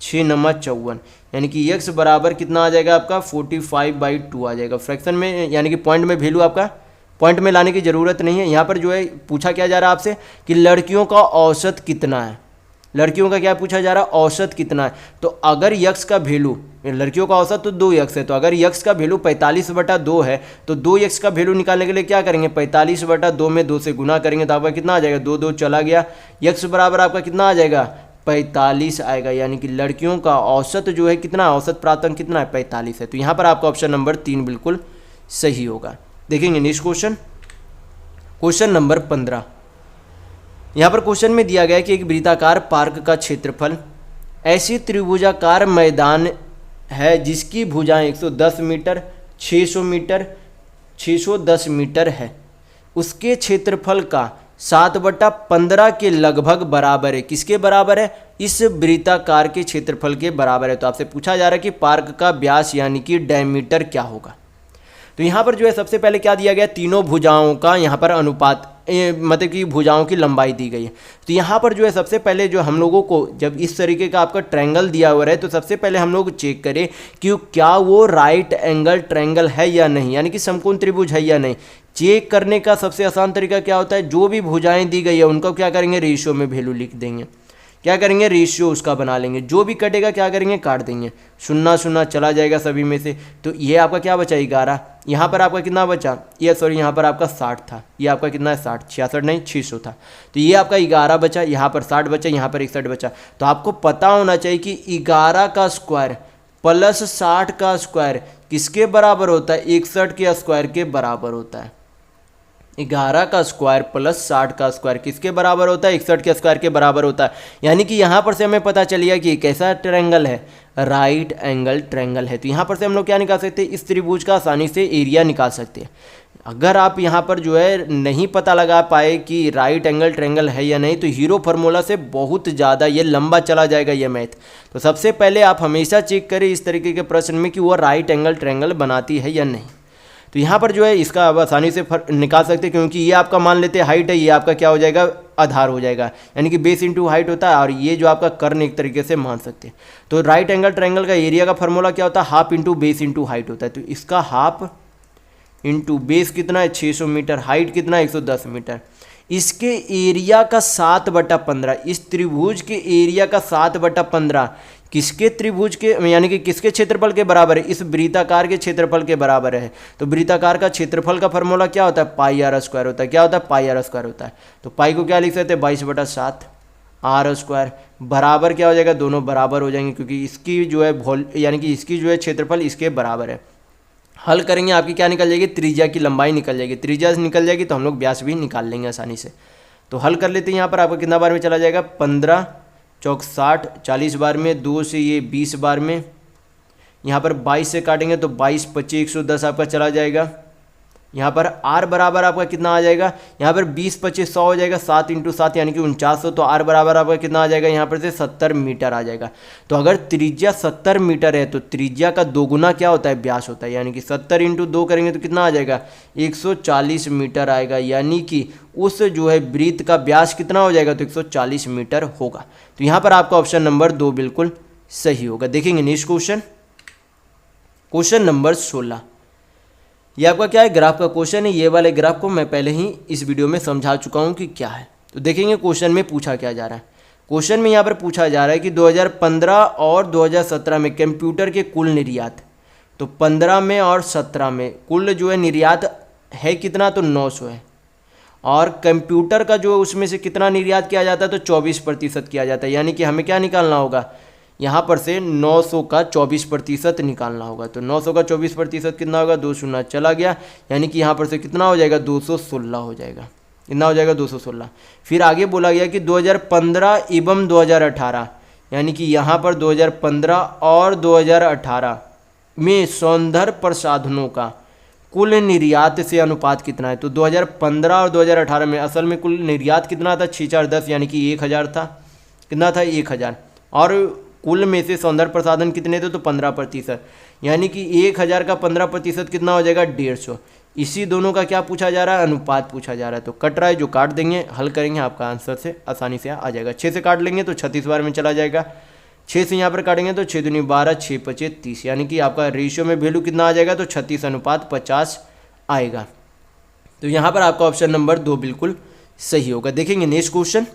6 नमा 54, यानी कि x बराबर कितना आ जाएगा आपका 45/2 आ जाएगा। फ्रैक्शन में यानी कि पॉइंट में वैल्यू आपका पॉइंट में लाने की ज़रूरत नहीं है। यहाँ पर जो है पूछा क्या जा रहा है आपसे कि लड़कियों का औसत कितना है, लड़कियों का क्या पूछा जा रहा है, औसत कितना है। तो अगर यक्स का वैल्यू, लड़कियों का औसत तो 2x है, तो अगर यक्स का वैल्यू 45/2 है तो 2x का वैल्यू निकालने के लिए क्या करेंगे, 45/2 में 2 से गुना करेंगे तो आपका कितना आ जाएगा, 2 2 चला गया, यक्स बराबर आपका कितना आ जाएगा, 45 आएगा। यानी कि लड़कियों का औसत जो है कितना, औसत प्राप्त अंक कितना है, 45 है। तो यहाँ पर आपका ऑप्शन नंबर 3 बिल्कुल सही होगा। देखेंगे नेक्स्ट क्वेश्चन, क्वेश्चन नंबर 15। यहाँ पर क्वेश्चन में दिया गया है कि एक वृत्ताकार पार्क का क्षेत्रफल ऐसी त्रिभुजाकार मैदान है जिसकी भुजाएं 110 मीटर, 600 मीटर, 610 मीटर है, उसके क्षेत्रफल का 7/15 के लगभग बराबर है। किसके बराबर है, इस वृत्ताकार के क्षेत्रफल के बराबर है। तो आपसे पूछा जा रहा है कि पार्क का व्यास यानी कि डायमीटर क्या होगा। तो यहाँ पर जो है सबसे पहले क्या दिया गया, तीनों भुजाओं का यहाँ पर अनुपात, मतलब कि भुजाओं की लंबाई दी गई है। तो यहाँ पर जो है सबसे पहले जो हम लोगों को जब इस तरीके का आपका ट्रायंगल दिया हुआ है तो सबसे पहले हम लोग चेक करें कि क्या वो राइट एंगल ट्रायंगल है या नहीं, यानी कि समकोण त्रिभुज है या नहीं। चेक करने का सबसे आसान तरीका क्या होता है, जो भी भुजाएं दी गई है उनको क्या करेंगे, रेशियो में वैल्यू लिख देंगे। क्या करेंगे, रेशियो उसका बना लेंगे, जो भी कटेगा क्या करेंगे, काट देंगे, 0 0 चला जाएगा सभी में से। तो ये आपका क्या बचा, 11। यहाँ पर आपका कितना बचा, ये सॉरी यहाँ पर आपका 60 था, ये आपका कितना है 60, 66 नहीं 600 था। तो ये आपका 11 बचा, यहाँ पर 60 बचा, यहाँ पर 61 बचा। तो आपको पता होना चाहिए कि 11 का स्क्वायर प्लस 60 का स्क्वायर किसके बराबर होता है, 61 के स्क्वायर के बराबर होता है। 11 का स्क्वायर प्लस 60 का स्क्वायर किसके बराबर होता है, 61 के स्क्वायर के बराबर होता है। यानी कि यहाँ पर से हमें पता चल गया कि कैसा ट्रायंगल है, राइट एंगल ट्रायंगल है। तो यहाँ पर से हम लोग क्या निकाल सकते हैं, इस त्रिभुज का आसानी से एरिया निकाल सकते हैं। अगर आप यहाँ पर जो है नहीं पता लगा पाए कि राइट एंगल ट्रायंगल है या नहीं, तो हीरो फार्मूला से बहुत ज़्यादा ये लंबा चला जाएगा ये मैथ। तो सबसे पहले आप हमेशा चेक करें इस तरीके के प्रश्न में कि वो राइट एंगल ट्रायंगल बनाती है या नहीं। तो यहाँ पर जो है इसका आप आसानी से निकाल सकते हैं, क्योंकि ये आपका मान लेते हैं हाइट है, ये आपका क्या हो जाएगा, आधार हो जाएगा, यानी कि बेस इंटू हाइट होता है, और ये जो आपका कर्ण एक तरीके से मान सकते हैं। तो राइट एंगल ट्रायंगल का एरिया का फार्मूला क्या होता है, half into base into height होता है। तो इसका हाफ इंटू बेस कितना है 600 मीटर, हाइट कितना है 110 मीटर। इसके एरिया का 7/15, इस त्रिभुज के एरिया का 7/15 किसके त्रिभुज के यानी कि किसके क्षेत्रफल के बराबर है, इस वृत्ताकार के क्षेत्रफल के बराबर है। तो वृत्ताकार का क्षेत्रफल का फार्मूला क्या होता है, पाई आर स्क्वायर होता है। क्या होता है, पाई आर स्क्वायर होता है। तो पाई को क्या लिख सकते हैं, 22/7 आर स्क्वायर बराबर क्या हो जाएगा, दोनों बराबर हो जाएंगे, क्योंकि इसकी जो है यानी कि इसकी जो है क्षेत्रफल इसके बराबर है। हल करेंगे आपकी क्या निकल जाएगी, त्रिज्या की लंबाई निकल जाएगी। त्रिज्या से निकल जाएगी तो हम लोग व्यास भी निकाल लेंगे आसानी से। तो हल कर लेते हैं। यहाँ पर आपको कितना बार में चला जाएगा, 15 चौक 60, 40 बार में, 2 से ये 20 बार में, यहाँ पर 22 से काटेंगे तो 22 25 110 आपका चला जाएगा। यहाँ पर r बराबर आपका कितना आ जाएगा, यहाँ पर 20 25 100 हो जाएगा, 7 × 7 यानी कि 4900। तो r बराबर आपका कितना आ जाएगा, यहाँ पर से 70 मीटर आ जाएगा। तो अगर त्रिज्या 70 मीटर है तो त्रिज्या का दोगुना क्या होता है, व्यास होता है, यानी कि 70 × 2 करेंगे तो कितना आ जाएगा, 140 मीटर आएगा। यानी कि उस जो है वृत्त का व्यास कितना हो जाएगा, तो 140 मीटर होगा। तो यहाँ पर आपका ऑप्शन नंबर 2 बिल्कुल सही होगा। देखेंगे नेक्स्ट क्वेश्चन, क्वेश्चन नंबर 16। ये आपका क्या है, ग्राफ का क्वेश्चन है। ये वाले ग्राफ को मैं पहले ही इस वीडियो में समझा चुका हूँ कि क्या है। तो देखेंगे क्वेश्चन में पूछा क्या जा रहा है। क्वेश्चन में यहाँ पर पूछा जा रहा है कि 2015 और 2017 में कंप्यूटर के कुल निर्यात, तो 15 में और 17 में कुल जो है निर्यात है कितना, तो 900 है। और कंप्यूटर का जो उसमें से कितना निर्यात किया जाता है, तो 24% किया जाता है। यानी कि हमें क्या निकालना होगा, यहाँ पर से 900 का 24% निकालना होगा। तो 900 का 24% कितना होगा, 2 शून्य चला गया, यानी कि यहाँ पर से कितना हो जाएगा, 216 हो जाएगा। कितना हो जाएगा, 216। फिर आगे बोला गया कि 2015 एवं 2018, यानी कि यहाँ पर 2015 और 2018 में सौंदर्य प्रसाधनों का कुल निर्यात से अनुपात कितना है। तो 2015 और 2018 में असल में कुल निर्यात कितना था, 6 4 10, यानी कि 1000 था। कितना था, 1000। और कुल में से सौंदर्य प्रसाधन कितने थे, तो 15%, यानी कि 1000 का 15% कितना हो जाएगा, 150। इसी दोनों का क्या पूछा जा रहा है, अनुपात पूछा जा रहा है। तो कट रहा है, जो काट देंगे, हल करेंगे, आपका आंसर से आसानी से आ जाएगा। 6 से काट लेंगे तो 36 बार में चला जाएगा। 6 से यहाँ पर काटेंगे तो 6 दूनी 12, 6 5 30, यानी कि आपका रेशियो में वैल्यू कितना आ जाएगा, तो 36:50 आएगा। तो यहाँ पर आपका ऑप्शन नंबर 2 बिल्कुल सही होगा। देखेंगे नेक्स्ट क्वेश्चन,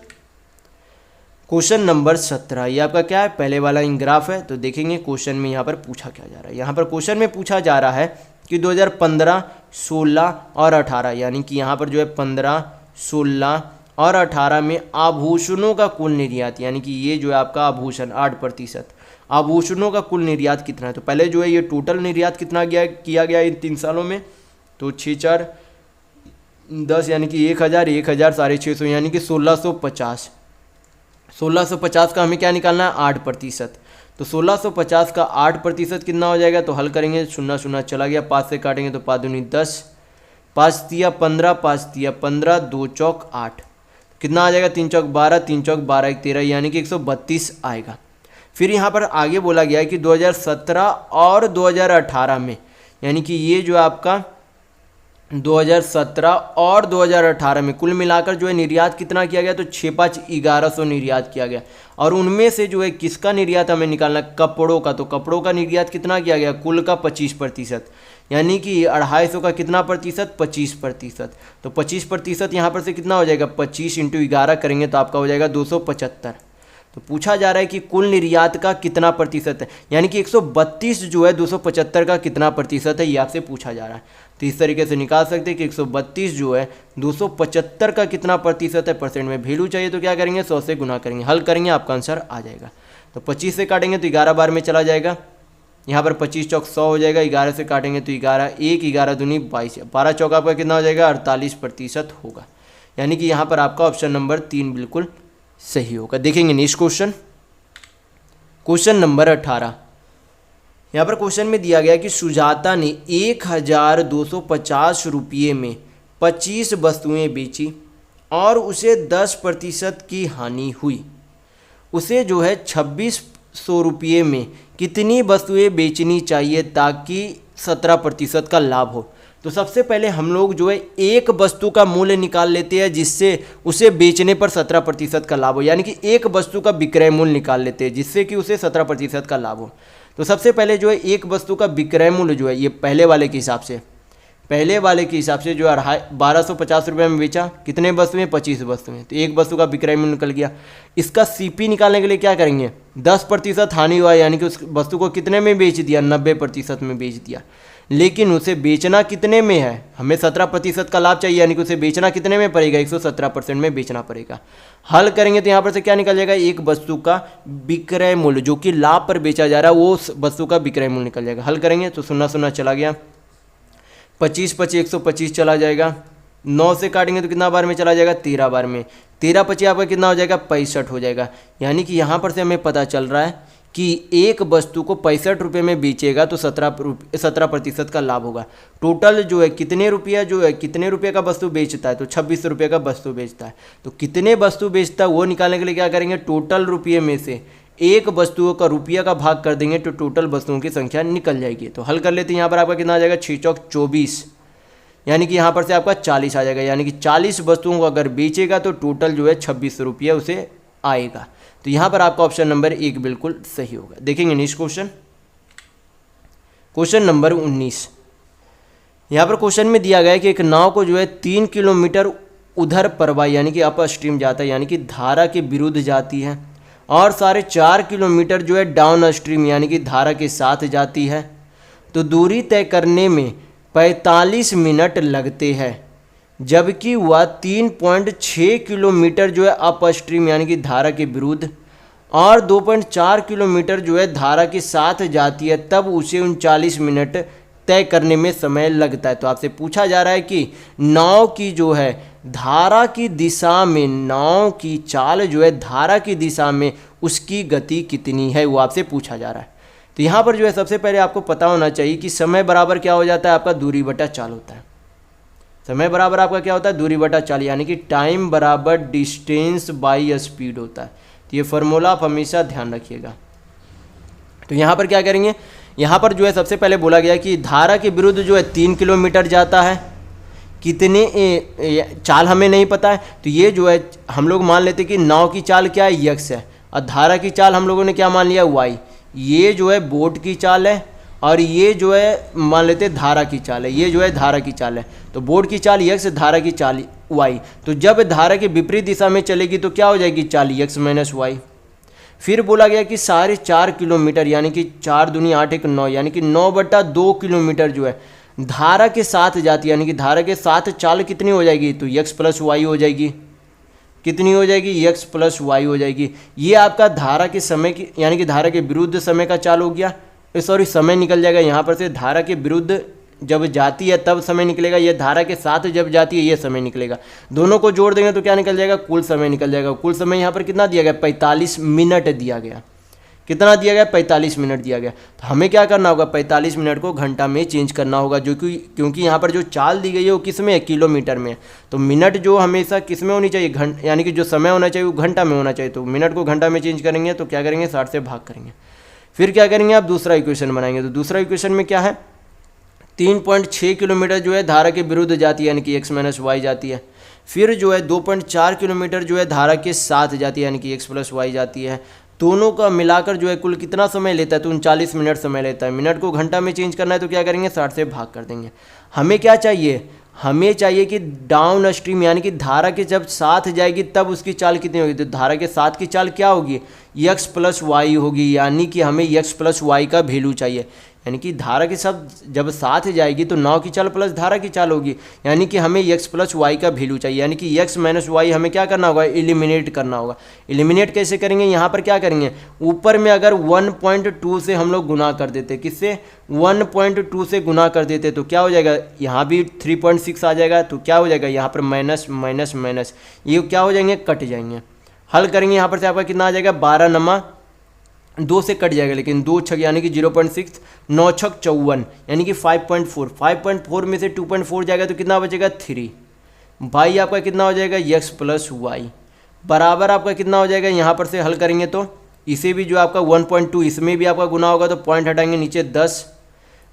क्वेश्चन नंबर 17। ये आपका क्या है, पहले वाला ग्राफ है। तो देखेंगे क्वेश्चन में यहाँ पर पूछा क्या जा रहा है। यहाँ पर क्वेश्चन में पूछा जा रहा है कि 2015, 16 और 18, यानी कि यहाँ पर जो है 15, 16 और 18 में आभूषणों का कुल निर्यात, यानी कि ये जो है आपका आभूषण 8%, आभूषणों का कुल निर्यात कितना है। तो पहले जो है ये टोटल निर्यात कितना किया गया इन 3 सालों में, तो 6 4 10, यानी कि 1000, 1000 650, यानी कि 1650। 1650 का हमें क्या निकालना है, 8%। तो 1650 का 8% कितना हो जाएगा, तो हल करेंगे, 0 0 चला गया, 5 से काटेंगे तो 5 दूनी 10, 5 तिया 15, 5 तिया 15, 2 चौक 8, कितना आ जाएगा, 3 चौक 12, 3 चौक 12 1 13, यानी कि 132 आएगा। फिर यहाँ पर आगे बोला गया है कि 2017 और 2018 में, यानी कि ये जो आपका 2017 और 2018 में कुल मिलाकर जो है निर्यात कितना किया गया, तो 6 5 1100 निर्यात किया गया। और उनमें से जो है किसका निर्यात हमें निकालना, कपड़ों का। तो कपड़ों का निर्यात कितना किया गया, कुल का 25%, यानी कि 250 का कितना प्रतिशत, 25%। तो 25% यहाँ पर से कितना हो जाएगा, 25 × 11 करेंगे तो आपका हो जाएगा 275। तो पूछा जा रहा है कि कुल निर्यात का कितना प्रतिशत है, यानी कि 132 जो है 275 का कितना प्रतिशत है, ये आपसे पूछा जा रहा है। तो इस तरीके से निकाल सकते हैं कि 132 जो है 275 का कितना प्रतिशत है, परसेंट में वैल्यू चाहिए तो क्या करेंगे, 100 से गुना करेंगे, हल करेंगे, आपका आंसर आ जाएगा। तो 25 से काटेंगे तो 11 बार में चला जाएगा, यहाँ पर 25 चौक 100 हो जाएगा, 11 से काटेंगे तो 11 1, 11 दूनी 22, 12 चौक आपका कितना हो जाएगा, 48% होगा। यानी कि यहाँ पर आपका ऑप्शन नंबर 3 बिल्कुल सही होगा। देखेंगे नेक्स्ट क्वेश्चन, क्वेश्चन नंबर 18। यहाँ पर क्वेश्चन में दिया गया कि सुजाता ने 1250 रुपये में 25 वस्तुएं बेची और उसे 10% की हानि हुई। उसे जो है 2600 रुपये में कितनी वस्तुएं बेचनी चाहिए ताकि 17% का लाभ हो। तो सबसे पहले हम लोग जो है एक वस्तु का मूल्य निकाल लेते हैं जिससे उसे बेचने पर 17% का लाभ हो, यानी कि एक वस्तु का विक्रय मूल्य निकाल लेते हैं जिससे कि उसे 17% का लाभ हो। तो सबसे पहले जो है एक वस्तु का विक्रय मूल्य जो है ये पहले वाले के हिसाब से जो है 1250 रुपये में बेचा, कितने वस्तुएं, 25 वस्तुएं, तो एक वस्तु का विक्रय मूल्य निकल गया। इसका सीपी निकालने के लिए क्या करेंगे, 10% हानि हुआ, यानी कि उस वस्तु को कितने में बेच दिया, 90% में बेच दिया। लेकिन उसे बेचना कितने में है, हमें 17% का लाभ चाहिए, यानी कि उसे बेचना कितने में पड़ेगा, 117% में बेचना पड़ेगा। हल करेंगे तो यहाँ पर से क्या निकल जाएगा, एक वस्तु का विक्रय मूल्य जो कि लाभ पर बेचा जा रहा है वो वस्तु का विक्रय मूल्य निकल जाएगा। हल करेंगे तो 0 0 चला गया, 25 25 125 चला जाएगा, 9 से काटेंगे तो कितना बार में चला जाएगा, 13 बार में, 13 25 आपका कितना हो जाएगा, 65 हो जाएगा। यानी कि यहाँ पर से हमें पता चल रहा है कि एक वस्तु को 65 रुपये में बेचेगा तो 17% का लाभ होगा। टोटल जो है कितने रुपये का वस्तु बेचता है, तो 26 रुपये का वस्तु बेचता है। तो कितने वस्तु बेचता है वो निकालने के लिए क्या करेंगे, टोटल रुपये में से एक वस्तुओं का रुपया का भाग कर देंगे तो टोटल वस्तुओं की संख्या निकल जाएगी। तो हल कर लेते हैं। यहाँ पर आपका कितना आ जाएगा, 6 चौक 24, यानी कि यहाँ पर से आपका 40 आ जाएगा। यानी कि 40 वस्तुओं को अगर बेचेगा तो टोटल जो है 26 रुपये उसे आएगा। तो यहाँ पर आपका ऑप्शन नंबर 1 बिल्कुल सही होगा। देखेंगे नेक्स्ट क्वेश्चन नंबर 19। यहाँ पर क्वेश्चन में दिया गया है कि एक नाव को जो है 3 किलोमीटर उधर प्रवाह यानी कि अप स्ट्रीम जाता है, यानी कि धारा के विरुद्ध जाती है, और 4.5 किलोमीटर जो है डाउन स्ट्रीम यानी कि धारा के साथ जाती है। तो दूरी तय करने में 45 मिनट लगते हैं, जबकि वह 3.6 किलोमीटर जो है अप स्ट्रीम यानी कि धारा के विरुद्ध और 2.4 किलोमीटर जो है धारा के साथ जाती है, तब उसे 39 मिनट तय करने में समय लगता है। तो आपसे पूछा जा रहा है कि नाव की जो है धारा की दिशा में, नाव की चाल जो है धारा की दिशा में उसकी गति कितनी है, वो आपसे पूछा जा रहा है। तो यहाँ पर जो है सबसे पहले आपको पता होना चाहिए कि समय बराबर क्या हो जाता है, आपका दूरी बटा चाल होता है। समय बराबर आपका क्या होता है, दूरी बटा चाल, यानी कि टाइम बराबर डिस्टेंस बाई स्पीड होता है। तो ये फॉर्मूला आप हमेशा ध्यान रखिएगा। तो यहाँ पर क्या करेंगे, यहाँ पर जो है सबसे पहले बोला गया कि धारा के विरुद्ध जो है 3 किलोमीटर जाता है, कितने चाल हमें नहीं पता है, तो ये जो है हम लोग मान लेते कि नाव की चाल क्या है, यक्स है, और धारा की चाल हम लोगों ने क्या मान लिया, वाई। ये जो है बोट की चाल है और ये जो है मान लेते धारा की चाल है, ये जो है धारा की चाल है। तो बोट की चाल यक्स, धारा की चाल वाई। तो जब धारा के विपरीत दिशा में चलेगी तो क्या हो जाएगी, चाल यक्स माइनस वाई। फिर बोला गया कि 4.5 किलोमीटर यानी कि 4 दूनी 8 1 9 यानी कि 9/2 किलोमीटर जो है धारा के साथ जाती है, यानी कि धारा के साथ चाल कितनी हो जाएगी, तो यक्स प्लस वाई हो जाएगी। कितनी हो जाएगी, यक्स प्लस वाई हो जाएगी। ये आपका धारा के समय की यानी कि धारा के विरुद्ध समय का चाल हो गया, सॉरी समय निकल जाएगा यहाँ पर से। धारा के विरुद्ध जब जाती है तब समय निकलेगा, ये धारा के साथ जब जाती है ये समय निकलेगा। दोनों को जोड़ देंगे तो क्या निकल जाएगा, कुल समय निकल जाएगा। कुल समय यहाँ पर कितना दिया गया, 45 मिनट दिया गया। कितना दिया गया, 45 मिनट दिया गया। तो हमें क्या करना होगा, 45 मिनट को घंटा में चेंज करना होगा, जो कि क्योंकि यहाँ पर जो चाल दी गई है वो किस में है, किलोमीटर में। तो मिनट जो हमेशा किस में होनी चाहिए, यानी कि जो समय होना चाहिए वो घंटा में होना चाहिए। तो मिनट को घंटा में चेंज करेंगे तो क्या करेंगे, 60 से भाग करेंगे। फिर क्या करेंगे, आप दूसरा इक्वेशन बनाएंगे। तो दूसरा इक्वेशन में क्या है, 3.6 किलोमीटर जो है धारा के विरुद्ध जाती है, यानी कि एक्स माइनस वाई जाती है। फिर जो है 2.4 किलोमीटर जो है धारा के साथ जाती है, यानी कि एक्स प्लस वाई जाती है। दोनों का मिलाकर जो है कुल कितना समय लेता है, तो 39 मिनट समय लेता है। मिनट को घंटा में चेंज करना है तो क्या करेंगे, 60 से भाग कर देंगे। हमें क्या चाहिए, हमें चाहिए कि डाउन स्ट्रीम यानी कि धारा के जब साथ जाएगी तब उसकी चाल कितनी होगी। तो धारा के साथ की चाल क्या होगी, यक्स प्लस वाई होगी, यानी कि हमें यक्स प्लस वाई का वैल्यू चाहिए। यानी कि धारा के सब जब साथ जाएगी तो नाव की चाल प्लस धारा की चाल होगी, यानी कि हमें यक्स प्लस वाई का वैल्यू चाहिए। यानी कि यक्स माइनस वाई हमें क्या करना होगा, एलिमिनेट करना होगा। एलिमिनेट कैसे करेंगे, यहाँ पर क्या करेंगे, ऊपर में अगर 1.2 से हम लोग गुना कर देते, किससे, 1.2 से गुना कर देते तो क्या हो जाएगा, यहाँ भी 3.6 आ जाएगा। तो क्या हो जाएगा, यहाँ पर माइनस माइनस माइनस ये क्या हो जाएंगे, कट जाएंगे। हल करेंगे यहाँ पर से आपका कितना आ जाएगा, 12 नमा 2 से कट जाएगा, लेकिन 2 छक यानी कि 0.6, 9 छक 54 यानी कि 5.4। 5.4 में से 2.4 जाएगा तो कितना बचेगा, 3। भाई आपका कितना हो जाएगा, यक्स प्लस वाई बराबर आपका कितना हो जाएगा। यहाँ पर से हल करेंगे तो इसे भी जो आपका 1.2 इसमें भी आपका गुना होगा तो पॉइंट हटाएंगे नीचे 10,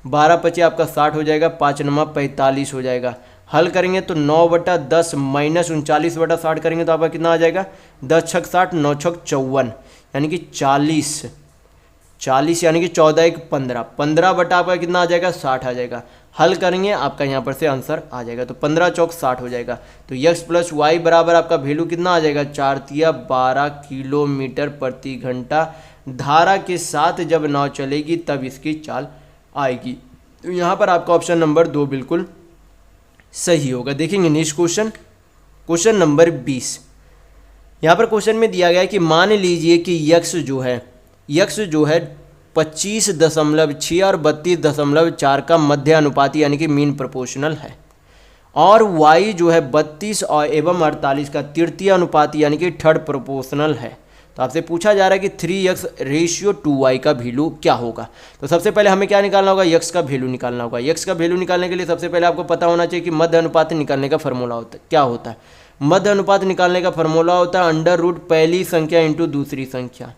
12 पचे आपका 60 हो जाएगा, 5 नमा 45 हो जाएगा। हल करेंगे तो 9/10 माइनस 39/60 करेंगे तो आपका कितना आ जाएगा, 10 छक 60, 9 छक 54 यानी कि 40 यानी कि 14 1 15, 15 बटा आपका कितना आ जाएगा, 60 आ जाएगा। हल करेंगे आपका यहाँ पर से आंसर आ जाएगा, तो 15 चौक 60 हो जाएगा। तो यक्स प्लस वाई बराबर आपका वैल्यू कितना आ जाएगा, 4 तिया 12 किलोमीटर प्रति घंटा धारा के साथ जब नाव चलेगी तब इसकी चाल आएगी। तो यहाँ पर आपका ऑप्शन नंबर 2 बिल्कुल सही होगा। देखेंगे नेक्स्ट क्वेश्चन नंबर 20। यहाँ पर क्वेश्चन में दिया गया है कि मान लीजिए कि यक्स जो है 25.6 और 32.4 का मध्य अनुपाती यानी कि मीन प्रोपोर्शनल है, और y जो है 32 और एवं 48 का तृतीय अनुपाती यानी कि थर्ड प्रोपोर्शनल है। तो तो आपसे पूछा जा रहा है कि 3x रेशियो 2y का वैल्यू क्या होगा। तो सबसे पहले हमें क्या निकालना होगा, x का वैल्यू निकालना होगा। x का वैल्यू निकालने के लिए सबसे पहले आपको पता होना चाहिए कि मध्य अनुपात निकालने का फॉर्मूला होता है क्या होता है। मध्य अनुपात निकालने का फॉर्मूला होता है अंडर रूट पहली संख्या इंटू दूसरी संख्या,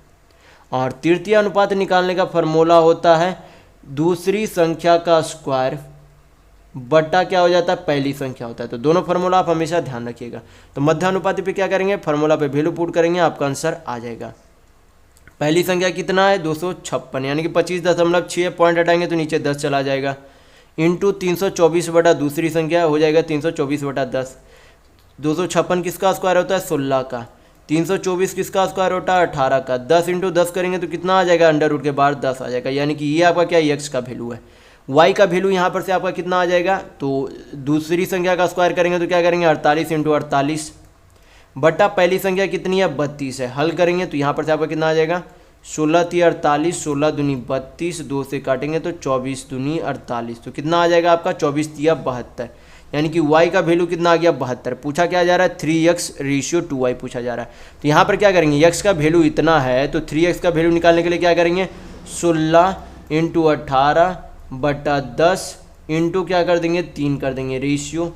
और तृतीय अनुपात निकालने का फॉर्मूला होता है दूसरी संख्या का स्क्वायर बटा क्या हो जाता है, पहली संख्या होता है। तो दोनों फार्मूला आप हमेशा ध्यान रखिएगा। तो मध्य अनुपाती पे क्या करेंगे, फार्मूला पे वैल्यू पुट करेंगे, आपका आंसर आ जाएगा। पहली संख्या कितना है 256, यानी कि 25.6 पॉइंट हटाएंगे तो नीचे 10 चला जाएगा, इंटू 324 बटा दूसरी संख्या हो जाएगा 324 बटा 10। 256 किसका स्क्वायर होता है 16 का, 324 किसका स्क्वायर होता है 18 का, 10 इंटू 10 करेंगे तो कितना आ जाएगा, अंडर रूट के बाद 10 आ जाएगा, यानी कि ये आपका क्या x का वैल्यू है। y का वैल्यू यहाँ पर से आपका कितना आ जाएगा, तो दूसरी संख्या का स्क्वायर करेंगे तो क्या करेंगे 48 इंटू 48 बटा पहली संख्या कितनी है 32 है, हल करेंगे तो यहाँ पर से आपका कितना आ जाएगा 16 × 48, 16 दूनी 32, 2 से काटेंगे तो 24 दूनी 48, तो कितना आ जाएगा आपका 24 × 72, यानी कि y का वैल्यू कितना आ गया 72। पूछा क्या जा रहा है 3x रेशियो 2y पूछा जा रहा है। तो यहाँ पर क्या करेंगे x का वैल्यू इतना है तो 3x का वैल्यू निकालने के लिए क्या करेंगे 16 इंटू 18 बटा 10 इंटू क्या कर देंगे 3 कर देंगे रेशियो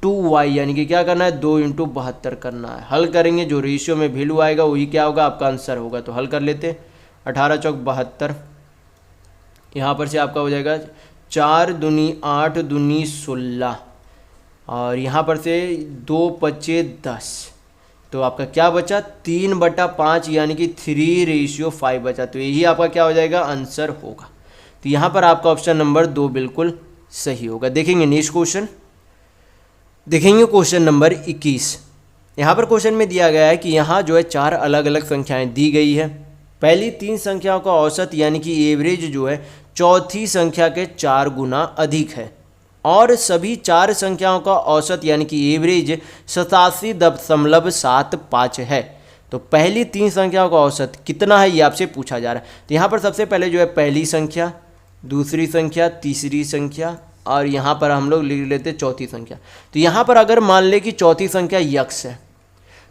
2y, यानी कि क्या करना है 2 इंटू 72 करना है। हल करेंगे जो रेशियो में वैल्यू आएगा वही क्या होगा आपका आंसर होगा। तो हल कर लेते 18 चौक 72, यहाँ पर से आपका हो जाएगा 4 दूनी 8 दूनी 16 और यहाँ पर से 2 × 10, तो आपका क्या बचा 3/5 यानी कि 3:5 बचा। तो यही आपका क्या हो जाएगा आंसर होगा। तो यहाँ पर आपका ऑप्शन नंबर 2 बिल्कुल सही होगा। देखेंगे नेक्स्ट क्वेश्चन, देखेंगे क्वेश्चन नंबर 21। यहाँ पर क्वेश्चन में दिया गया है कि यहाँ जो है 4 अलग अलग संख्याएं दी गई है। पहली 3 संख्याओं का औसत यानी कि एवरेज जो है चौथी संख्या के 4 गुना अधिक है और सभी 4 संख्याओं का औसत यानी कि एवरेज 87.75 है। तो पहली 3 संख्याओं का औसत कितना है ये आपसे पूछा जा रहा है। तो यहाँ पर सबसे पहले जो है पहली संख्या, दूसरी संख्या, तीसरी संख्या और यहाँ पर हम लोग लिख लेते चौथी संख्या। तो यहाँ पर अगर मान ले कि चौथी संख्या यक्स है,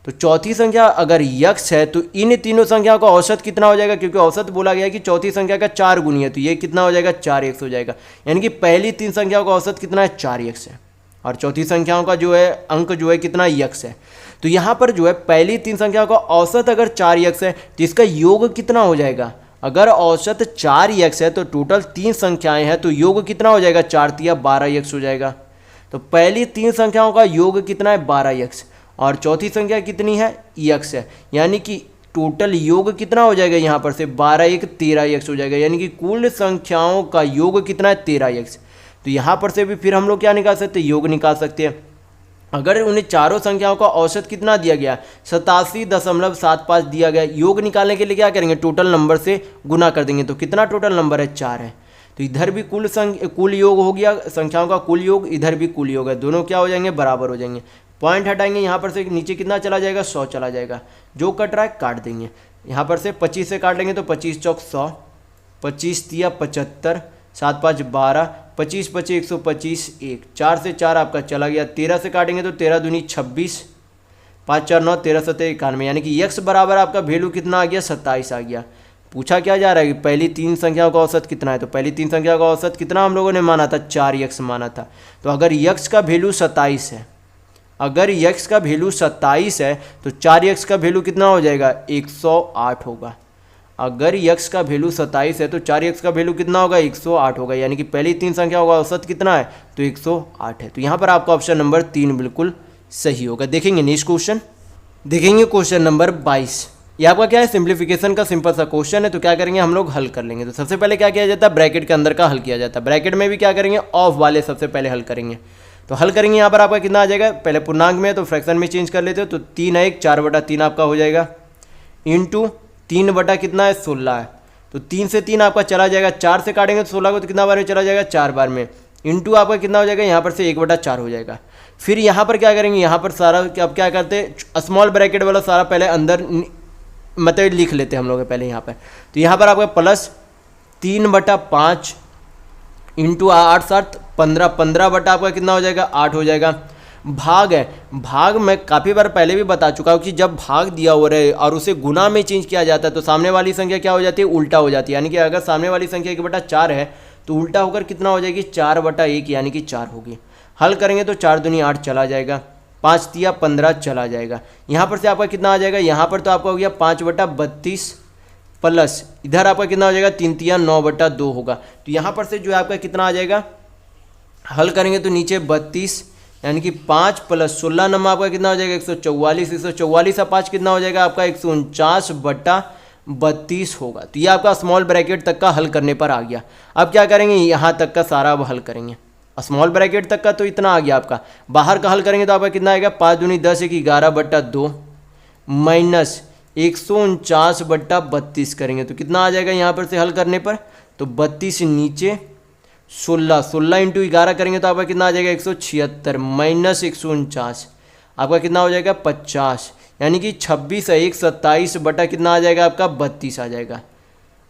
तो चौथी संख्या अगर यक्स है तो इन तीनों संख्याओं का औसत कितना हो जाएगा, क्योंकि औसत बोला गया है कि चौथी संख्या का 4 गुनी है, तो ये कितना हो जाएगा 4x हो जाएगा। यानी कि पहली 3 संख्याओं का औसत कितना है 4x है और चौथी संख्याओं का जो है अंक जो है कितना यक्स है। तो यहाँ पर जो है पहली 3 संख्याओं का औसत अगर 4x है तो इसका योग कितना हो जाएगा, अगर औसत 4x है तो टोटल 3 संख्याएं हैं तो योग कितना हो जाएगा 4 × 12x हो जाएगा। तो पहली 3 संख्याओं का योग कितना है 12x और चौथी संख्या कितनी है x है, यानी कि टोटल योग कितना हो जाएगा यहाँ पर से 12 × 1 13x हो जाएगा, यानी कि कुल संख्याओं का योग कितना है 13x। तो यहाँ पर से भी फिर हम लोग क्या निकाल सकते हैं, योग निकाल सकते हैं। अगर उन्हें चारों संख्याओं का औसत कितना दिया गया 87.75 दिया गया, योग निकालने के लिए क्या करेंगे टोटल नंबर से गुना कर देंगे, तो कितना टोटल नंबर है 4 है। तो इधर भी कुल योग हो गया, संख्याओं का कुल योग, इधर भी कुल योग है, दोनों क्या हो जाएंगे बराबर हो जाएंगे। पॉइंट हटाएंगे यहाँ पर से नीचे कितना चला जाएगा 100 चला जाएगा, जो कट रहा है काट देंगे। यहाँ पर से 25 से काट लेंगे तो 25 चौक 100, 25 × 75, 7 × 5 12, 25 × 25 125, 1 4 से 4 आपका चला गया। 13 से काटेंगे तो 13 दूनी 26, 5 × 4 9, 13 × 7 91, यानी कि x बराबर आपका वैल्यू कितना आ गया 27 आ गया। पूछा क्या जा रहा है कि पहली 3 संख्याओं का औसत कितना है, तो पहली 3 संख्या का औसत कितना हम लोगों ने माना था 4x माना था। तो अगर x का वैल्यू 27 है, अगर x का वैल्यू 27 है तो 4x का वैल्यू कितना हो जाएगा 108 होगा। अगर x का वैल्यू 27 है तो 4x का वैल्यू कितना होगा 108 होगा, यानी कि पहली 3 संख्याओं का औसत कितना है तो 108 है। तो यहाँ पर आपका ऑप्शन नंबर 3 बिल्कुल सही होगा। देखेंगे नेक्स्ट क्वेश्चन, देखेंगे क्वेश्चन नंबर 22। ये आपका क्या है सिंप्लीफिकेशन का सिंपल सा क्वेश्चन है। तो क्या करेंगे हम लोग हल कर लेंगे। तो सबसे पहले क्या किया जाता है ब्रैकेट के अंदर का हल किया जाता है, ब्रैकेट में भी क्या करेंगे ऑफ वाले सबसे पहले हल करेंगे। तो हल करेंगे यहाँ पर आपका कितना आ जाएगा, पहले पूर्णांक में है तो फ्रैक्शन में चेंज कर लेते हो, तो 3 है 1 4/3 आपका हो जाएगा, इंटू 3 बटा कितना है 16 है, तो 3 से 3 आपका चला जाएगा, 4 से काटेंगे तो 16 को तो कितना बार में चला जाएगा 4 बार में, इंटू आपका कितना हो जाएगा यहाँ पर से 1/4 हो जाएगा। फिर यहाँ पर क्या करेंगे, यहाँ पर सारा अब क्या करते हैं स्मॉल ब्रैकेट वाला सारा पहले अंदर मतलब लिख लेते हैं हम लोग पहले यहाँ पर। तो यहाँ पर आपका प्लस 3/5 इंटू 8 7 15, 15 बटा आपका कितना हो जाएगा 8 हो जाएगा, भाग है, भाग मैं काफ़ी बार पहले भी बता चुका हूँ कि जब भाग दिया हो रहा है और उसे गुना में चेंज किया जाता है तो सामने वाली संख्या क्या हो जाती है, उल्टा हो जाती है। यानी कि अगर सामने वाली संख्या 1/4 है तो उल्टा होकर कितना हो जाएगी, 4/1 यानी कि 4 होगी। हल करेंगे तो 4 दूनी 8 चला जाएगा, 5 तिया 15 चला जाएगा। यहाँ पर से आपका कितना आ जाएगा, यहाँ पर तो आपका हो गया 5/32 प्लस इधर आपका कितना हो जाएगा, 3 तिया 9/2 होगा। तो यहाँ पर से जो है आपका कितना आ जाएगा, हल करेंगे तो नीचे 32 यानी कि 5 + 16 नंबर आपका कितना हो जाएगा, 144। 144 और 5 कितना हो जाएगा आपका 149/32 होगा। तो ये आपका स्मॉल ब्रैकेट तक का हल करने पर आ गया। अब क्या करेंगे, यहाँ तक का सारा अब हल करेंगे। स्मॉल ब्रैकेट तक का तो इतना आ गया आपका, बाहर का हल करेंगे तो आपका कितना आएगा, 5 दूनी 10 1 11/2 माइनस 149/32 करेंगे तो कितना आ जाएगा यहाँ पर से हल करने पर, तो 32 नीचे 16 × 11 करेंगे तो आपका कितना आ जाएगा 176 माइनस 149 आपका कितना हो जाएगा 50 यानी कि 26 है 127 बटा कितना आ जाएगा आपका 32 आ जाएगा।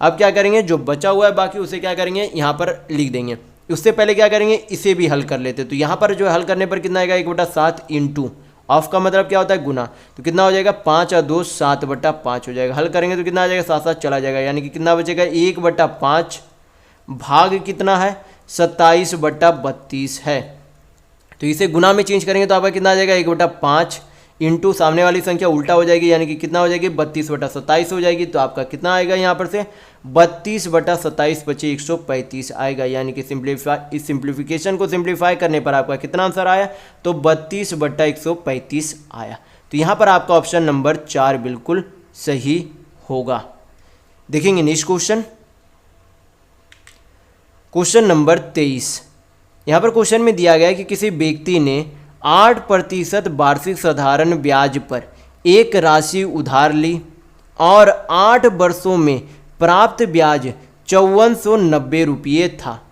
अब क्या करेंगे, जो बचा हुआ है बाकी उसे क्या करेंगे यहाँ पर लिख देंगे। उससे पहले क्या करेंगे, इसे भी हल कर लेते। तो यहाँ पर जो हल करने पर कितना आएगा 1/7 इंटू ऑफ का मतलब क्या होता है गुना, तो कितना हो जाएगा 5 और 2 7/5 हो जाएगा। हल करेंगे तो कितना आ जाएगा 7 चला जाएगा यानी कि कितना बचेगा 1/5 भाग कितना है 27/32 है। तो इसे गुना में चेंज करेंगे तो आपका कितना आ जाएगा 1/5 इंटू सामने वाली संख्या उल्टा हो जाएगी यानी कि कितना हो जाएगी 32/27 हो जाएगी। तो आपका कितना आएगा यहाँ पर से 32/27 बचे 135 आएगा। यानी कि इस सिंप्लीफिकेशन को सिंप्लीफाई करने पर आपका कितना आंसर आया, तो 32/135 आया। तो यहाँ पर आपका ऑप्शन नंबर 4 बिल्कुल सही होगा। देखेंगे नेक्स्ट क्वेश्चन नंबर 23। यहाँ पर क्वेश्चन में दिया गया है कि किसी व्यक्ति ने 8% वार्षिक साधारण ब्याज पर एक राशि उधार ली और 8 वर्षों में प्राप्त ब्याज 5490 रुपये था,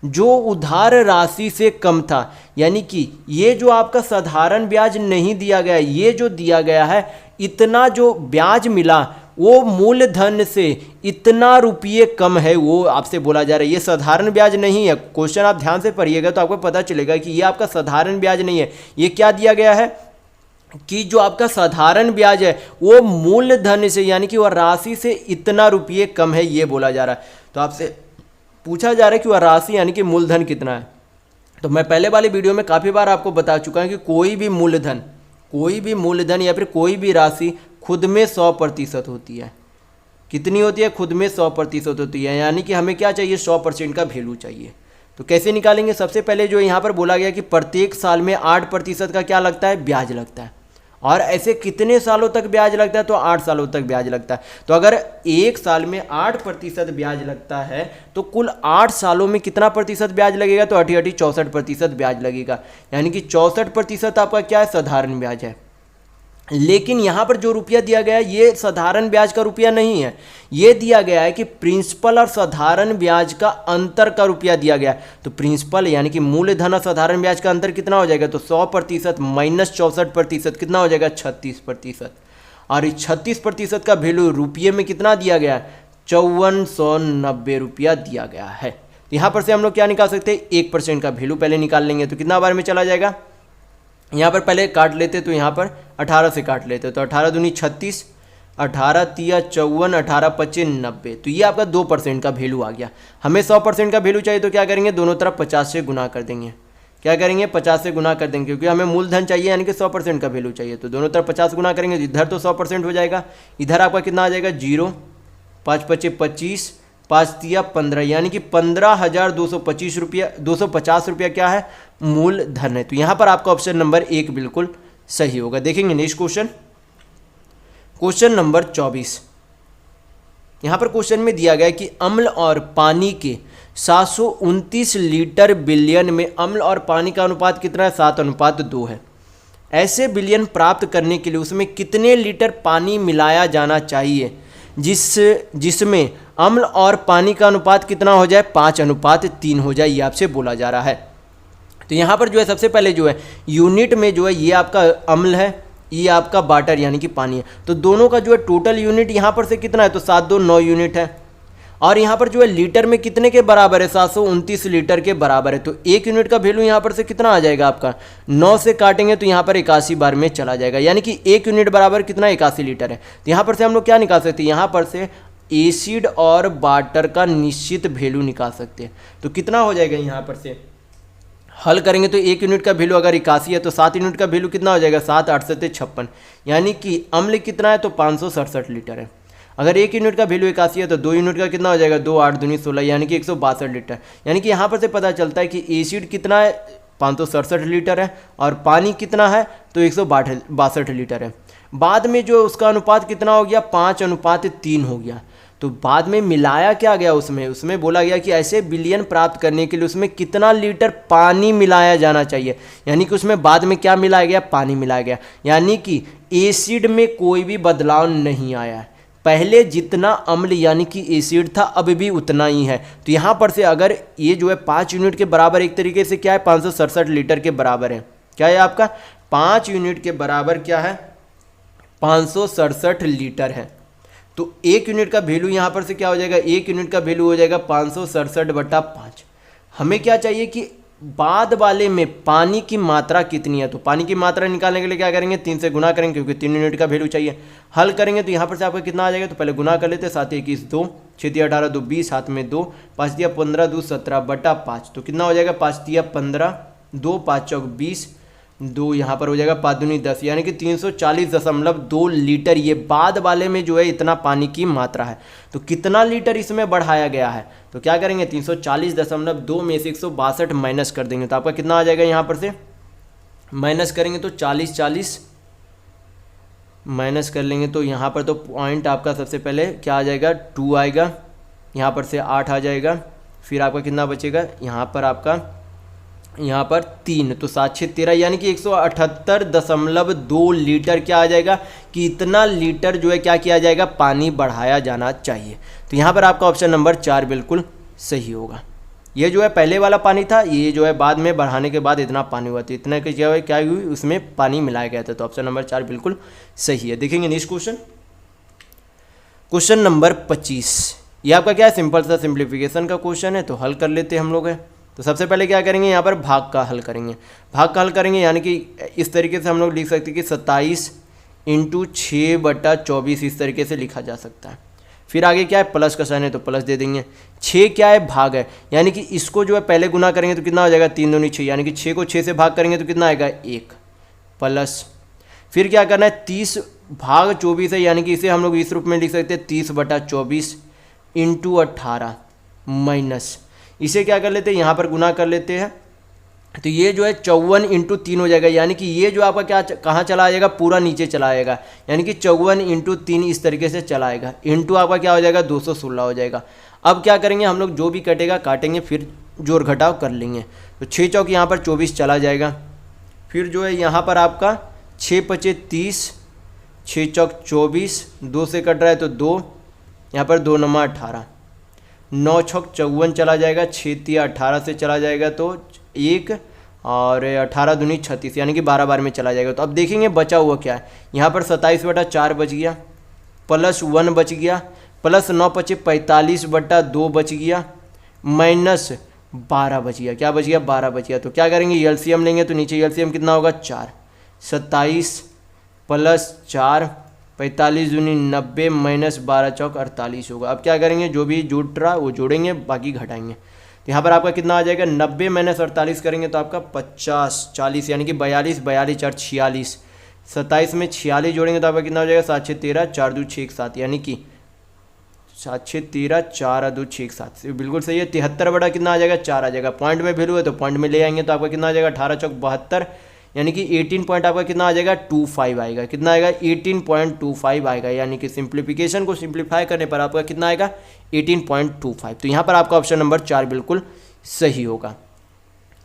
जो उधार राशि से कम था। यानी कि ये जो आपका साधारण ब्याज नहीं दिया गया, ये जो दिया गया है इतना जो ब्याज मिला वो मूलधन से इतना रुपये कम है, वो आपसे बोला जा रहा है। ये साधारण ब्याज नहीं है। क्वेश्चन आप ध्यान से पढ़िएगा तो आपको पता चलेगा कि ये आपका साधारण ब्याज नहीं है। ये क्या दिया गया है कि जो आपका साधारण ब्याज है वो मूलधन से यानी कि वह राशि से इतना रुपये कम है, ये बोला जा रहा है। तो आपसे पूछा जा रहा है कि वह राशि यानी कि मूलधन कितना है। तो मैं पहले वाली वीडियो में काफ़ी बार आपको बता चुका हूँ कि कोई भी मूलधन या फिर कोई भी राशि खुद में 100% होती है। कितनी होती है, खुद में 100% होती है। यानी कि हमें क्या चाहिए, 100% का वैल्यू चाहिए। तो कैसे निकालेंगे, सबसे पहले जो यहाँ पर बोला गया कि प्रत्येक साल में 8% का क्या लगता है, ब्याज लगता है। और ऐसे कितने सालों तक ब्याज लगता है, तो 8 सालों तक ब्याज लगता है। तो अगर एक साल में 8% ब्याज लगता है तो कुल 8 सालों में कितना प्रतिशत ब्याज लगेगा, तो 64% ब्याज लगेगा। यानी कि 64% आपका क्या है, साधारण ब्याज है। लेकिन यहाँ पर जो रुपया दिया गया है ये साधारण ब्याज का रुपया नहीं है, ये दिया गया है कि प्रिंसिपल और साधारण ब्याज का अंतर का रुपया दिया गया है। तो प्रिंसिपल यानी कि मूलधन और साधारण ब्याज का अंतर कितना हो जाएगा, तो 100% माइनस 64% कितना हो जाएगा 36%। और इस 36% का वैल्यू रुपये में कितना दिया गया है, 5490 रुपया दिया गया है। तो यहाँ पर से हम लोग क्या निकाल सकते हैं, 1% का वैल्यू पहले निकाल लेंगे। तो कितना बार में चला जाएगा, यहाँ पर पहले काट लेते तो यहाँ पर 18 से काट लेते तो 18 दूनी 36, 18 तिया 54, 18 पच्चे 90। तो ये आपका 2% का वैल्यू आ गया। हमें 100% का वैल्यू चाहिए तो क्या करेंगे, दोनों तरफ 50 से गुना कर देंगे। क्या करेंगे, 50 से गुना कर देंगे, क्योंकि हमें मूलधन चाहिए यानी कि 100% का वैल्यू चाहिए। तो दोनों तरफ 50 गुना करेंगे, इधर तो 100% हो जाएगा, इधर आपका कितना आ जाएगा 0, 5 पच्चे 25, 5 तिया 15 यानी कि 15,225 रुपया 250 रुपया क्या है, मूलधन है। तो यहाँ पर आपका ऑप्शन नंबर 1 बिल्कुल सही होगा। देखेंगे नेक्स्ट क्वेश्चन नंबर 24। यहाँ पर क्वेश्चन में दिया गया है कि अम्ल और पानी के 729 लीटर बिलियन में अम्ल और पानी का अनुपात कितना है, 7:2 है। ऐसे बिलियन प्राप्त करने के लिए उसमें कितने लीटर पानी मिलाया जाना चाहिए जिसमें अम्ल और पानी का अनुपात कितना हो जाए, 5:3 हो जाए, ये आपसे बोला जा रहा है। तो यहाँ पर जो है सबसे पहले जो है यूनिट में जो है ये आपका अम्ल है, ये आपका वाटर यानी कि पानी है। तो दोनों का जो है टोटल यूनिट यहाँ पर से कितना है, तो 7 2 9 यूनिट है। और यहाँ पर जो है लीटर में कितने के बराबर है, 729 लीटर के बराबर है। तो 1 यूनिट का वैल्यू यहाँ पर से कितना आ जाएगा आपका, 9 से काटेंगे तो यहाँ पर 81 बार में चला जाएगा, यानी कि 1 यूनिट बराबर कितना, 81 लीटर है। तो यहाँ पर से हम लोग क्या निकाल सकते हैं, यहाँ पर से एसिड और वाटर का निश्चित वैल्यू निकाल सकते हैं। तो कितना हो जाएगा, यहाँ पर से हल करेंगे तो 1 यूनिट का वैल्यू अगर 81 है तो 7 यूनिट का वैल्यू कितना हो जाएगा, 7 8 से 56, यानी कि अम्ल कितना है तो 567 लीटर है। अगर 1 यूनिट का वैल्यू 81 है तो 2 यूनिट का कितना हो जाएगा, 2 8 दूनी 16, यानी कि 162 लीटर। यानी कि यहाँ पर से पता चलता है कि एसिड कितना है, 567 लीटर है, और पानी कितना है तो 162 लीटर है। बाद में जो उसका अनुपात कितना हो गया, 5:3 हो गया। तो बाद में मिलाया क्या गया, उसमें बोला गया कि ऐसे विलयन प्राप्त करने के लिए उसमें कितना लीटर पानी मिलाया जाना चाहिए, यानी कि उसमें बाद में क्या मिलाया गया, पानी मिलाया गया। यानी कि एसिड में कोई भी बदलाव नहीं आया है, पहले जितना अम्ल यानी कि एसिड था अब भी उतना ही है। तो यहाँ पर से अगर ये जो है 5 यूनिट के बराबर एक तरीके से क्या है, 567 लीटर के बराबर है। क्या है आपका 5 यूनिट के बराबर क्या है, 567 लीटर है। तो 1 यूनिट का वैल्यू यहाँ पर से क्या हो जाएगा, 1 यूनिट का वैल्यू हो जाएगा 567/5। हमें क्या चाहिए कि बाद वाले में पानी की मात्रा कितनी है। तो पानी की मात्रा निकालने के लिए क्या करेंगे, 3 से गुना करेंगे, क्योंकि 3 यूनिट का वैल्यू चाहिए। हल करेंगे तो यहाँ पर से आपका कितना आ जाएगा, तो पहले गुना कर लेते हैं, 7 21 2, 6 3 18 2 20, हाथ में 2, 5 3 15 2 17/5। तो कितना हो जाएगा, 5 3 15, 2 5 4 20, 2 यहाँ पर हो जाएगा 5 दूनी 10, यानी कि 340.2 लीटर ये बाद वाले में जो है इतना पानी की मात्रा है। तो कितना लीटर इसमें बढ़ाया गया है, तो क्या करेंगे 340.2 में से 162 माइनस कर देंगे, तो आपका कितना आ जाएगा, यहाँ पर से माइनस करेंगे तो 40 माइनस कर लेंगे तो यहाँ पर तो पॉइंट आपका सबसे पहले क्या आ जाएगा, 2 आएगा, यहाँ पर से 8 आ जाएगा, फिर आपका कितना बचेगा, यहाँ पर आपका यहाँ पर 3, तो 7 6 13, यानी कि 178.2 लीटर क्या आ जाएगा, कि इतना लीटर जो है क्या किया जाएगा, पानी बढ़ाया जाना चाहिए। तो यहाँ पर आपका ऑप्शन नंबर 4 बिल्कुल सही होगा। ये जो है पहले वाला पानी था, ये जो है बाद में बढ़ाने के बाद इतना पानी हुआ, तो इतना क्या हुई, उसमें पानी मिलाया गया था। तो ऑप्शन नंबर 4 बिल्कुल सही है। देखेंगे नेक्स्ट क्वेश्चन नंबर 25। ये आपका क्या है, सिंपल सा सिंप्लीफिकेशन का क्वेश्चन है, तो हल कर लेते हैं हम लोग है। तो सबसे पहले क्या करेंगे, यहाँ पर भाग का हल करेंगे, यानी कि इस तरीके से हम लोग लिख सकते हैं कि 27 × 6/24 इस तरीके से लिखा जा सकता है। फिर आगे क्या है, प्लस का साइन है तो प्लस दे देंगे। 6 क्या है, भाग है, यानी कि इसको जो है पहले गुना करेंगे तो कितना हो जाएगा, 3 दूनी 6, यानी कि 6 को 6 से भाग करेंगे तो कितना आएगा, 1 प्लस। फिर क्या करना है, 30 भाग 24 है, यानी कि इसे हम लोग इस रूप में लिख सकते हैं 30/24 × 18 माइनस, इसे क्या कर लेते हैं, यहाँ पर गुना कर लेते हैं, तो ये जो है 54 × 3 हो जाएगा, यानी कि ये जो आपका क्या कहाँ चला आएगा, पूरा नीचे चला आएगा, यानी कि 54 × 3 इस तरीके से चला आएगा, इंटू आपका क्या हो जाएगा, 216 हो जाएगा। अब क्या करेंगे हम लोग, जो भी कटेगा काटेंगे, फिर जोड़ घटाव कर लेंगे। तो 6 चौक यहाँ पर 24 चला जाएगा, फिर जो है यहाँ पर आपका 6 5 30, 6 चौक 24, 2 से कट रहा है तो 2, यहाँ पर 2 9 18, 9 छक 54 चला जाएगा, 6 3 18 से चला जाएगा तो 1, और 18 दूनी 36, यानी कि 12 बार में चला जाएगा। तो अब देखेंगे बचा हुआ क्या है, यहाँ पर 27/4 बच गया, प्लस 1 बच गया, प्लस 9 5 45/2 बच गया, माइनस 12 बच गया। क्या बच गया, 12 बच गया। तो क्या करेंगे, एलसीएम लेंगे, तो नीचे एलसीएम कितना होगा, 4, 27 + 4, 45 दूनी 90, माइनस 12 चौक 48 होगा। अब क्या करेंगे, जो भी जुड़ रहा वो जोड़ेंगे, बाकी घटाएंगे। तो यहाँ पर आपका कितना आ जाएगा, 90 - 48 करेंगे तो आपका 50 40, यानी कि 42 42 4 46, 27 में 46 जोड़ेंगे तो आपका कितना हो जाएगा, 7 6 13 4 2 6 7, यानी कि 7 6 13 4 2 6 7, बिल्कुल सही है। 73 बटा कितना आ जाएगा, 4 आ जाएगा। पॉइंट में वैल्यू है तो पॉइंट में ले आएंगे तो आपका कितना आ जाएगा, 18 चौक 72, यानी कि 18 पॉइंट आपका कितना आ जाएगा, 25 आएगा। कितना आएगा, 18.25 आएगा, यानी कि सिंप्लीफिकेशन को सिंप्लीफाई करने पर आपका कितना आएगा, 18.25। तो यहाँ पर आपका ऑप्शन नंबर 4 बिल्कुल सही होगा।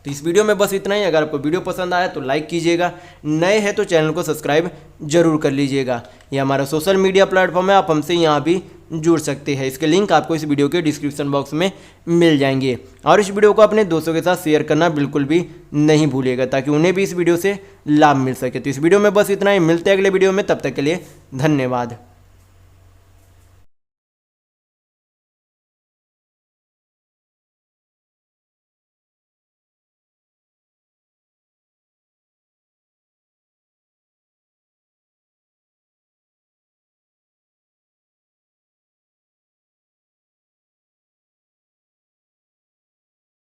तो इस वीडियो में बस इतना ही। अगर आपको वीडियो पसंद आया तो लाइक कीजिएगा, नए हैं तो चैनल को सब्सक्राइब जरूर कर लीजिएगा। ये हमारा सोशल मीडिया प्लेटफॉर्म है, आप हमसे यहाँ भी जुड़ सकते हैं। इसके लिंक आपको इस वीडियो के डिस्क्रिप्शन बॉक्स में मिल जाएंगे। और इस वीडियो को अपने दोस्तों के साथ शेयर करना बिल्कुल भी नहीं भूलिएगा, ताकि उन्हें भी इस वीडियो से लाभ मिल सके। तो इस वीडियो में बस इतना ही, मिलते हैं अगले वीडियो में, तब तक के लिए धन्यवाद।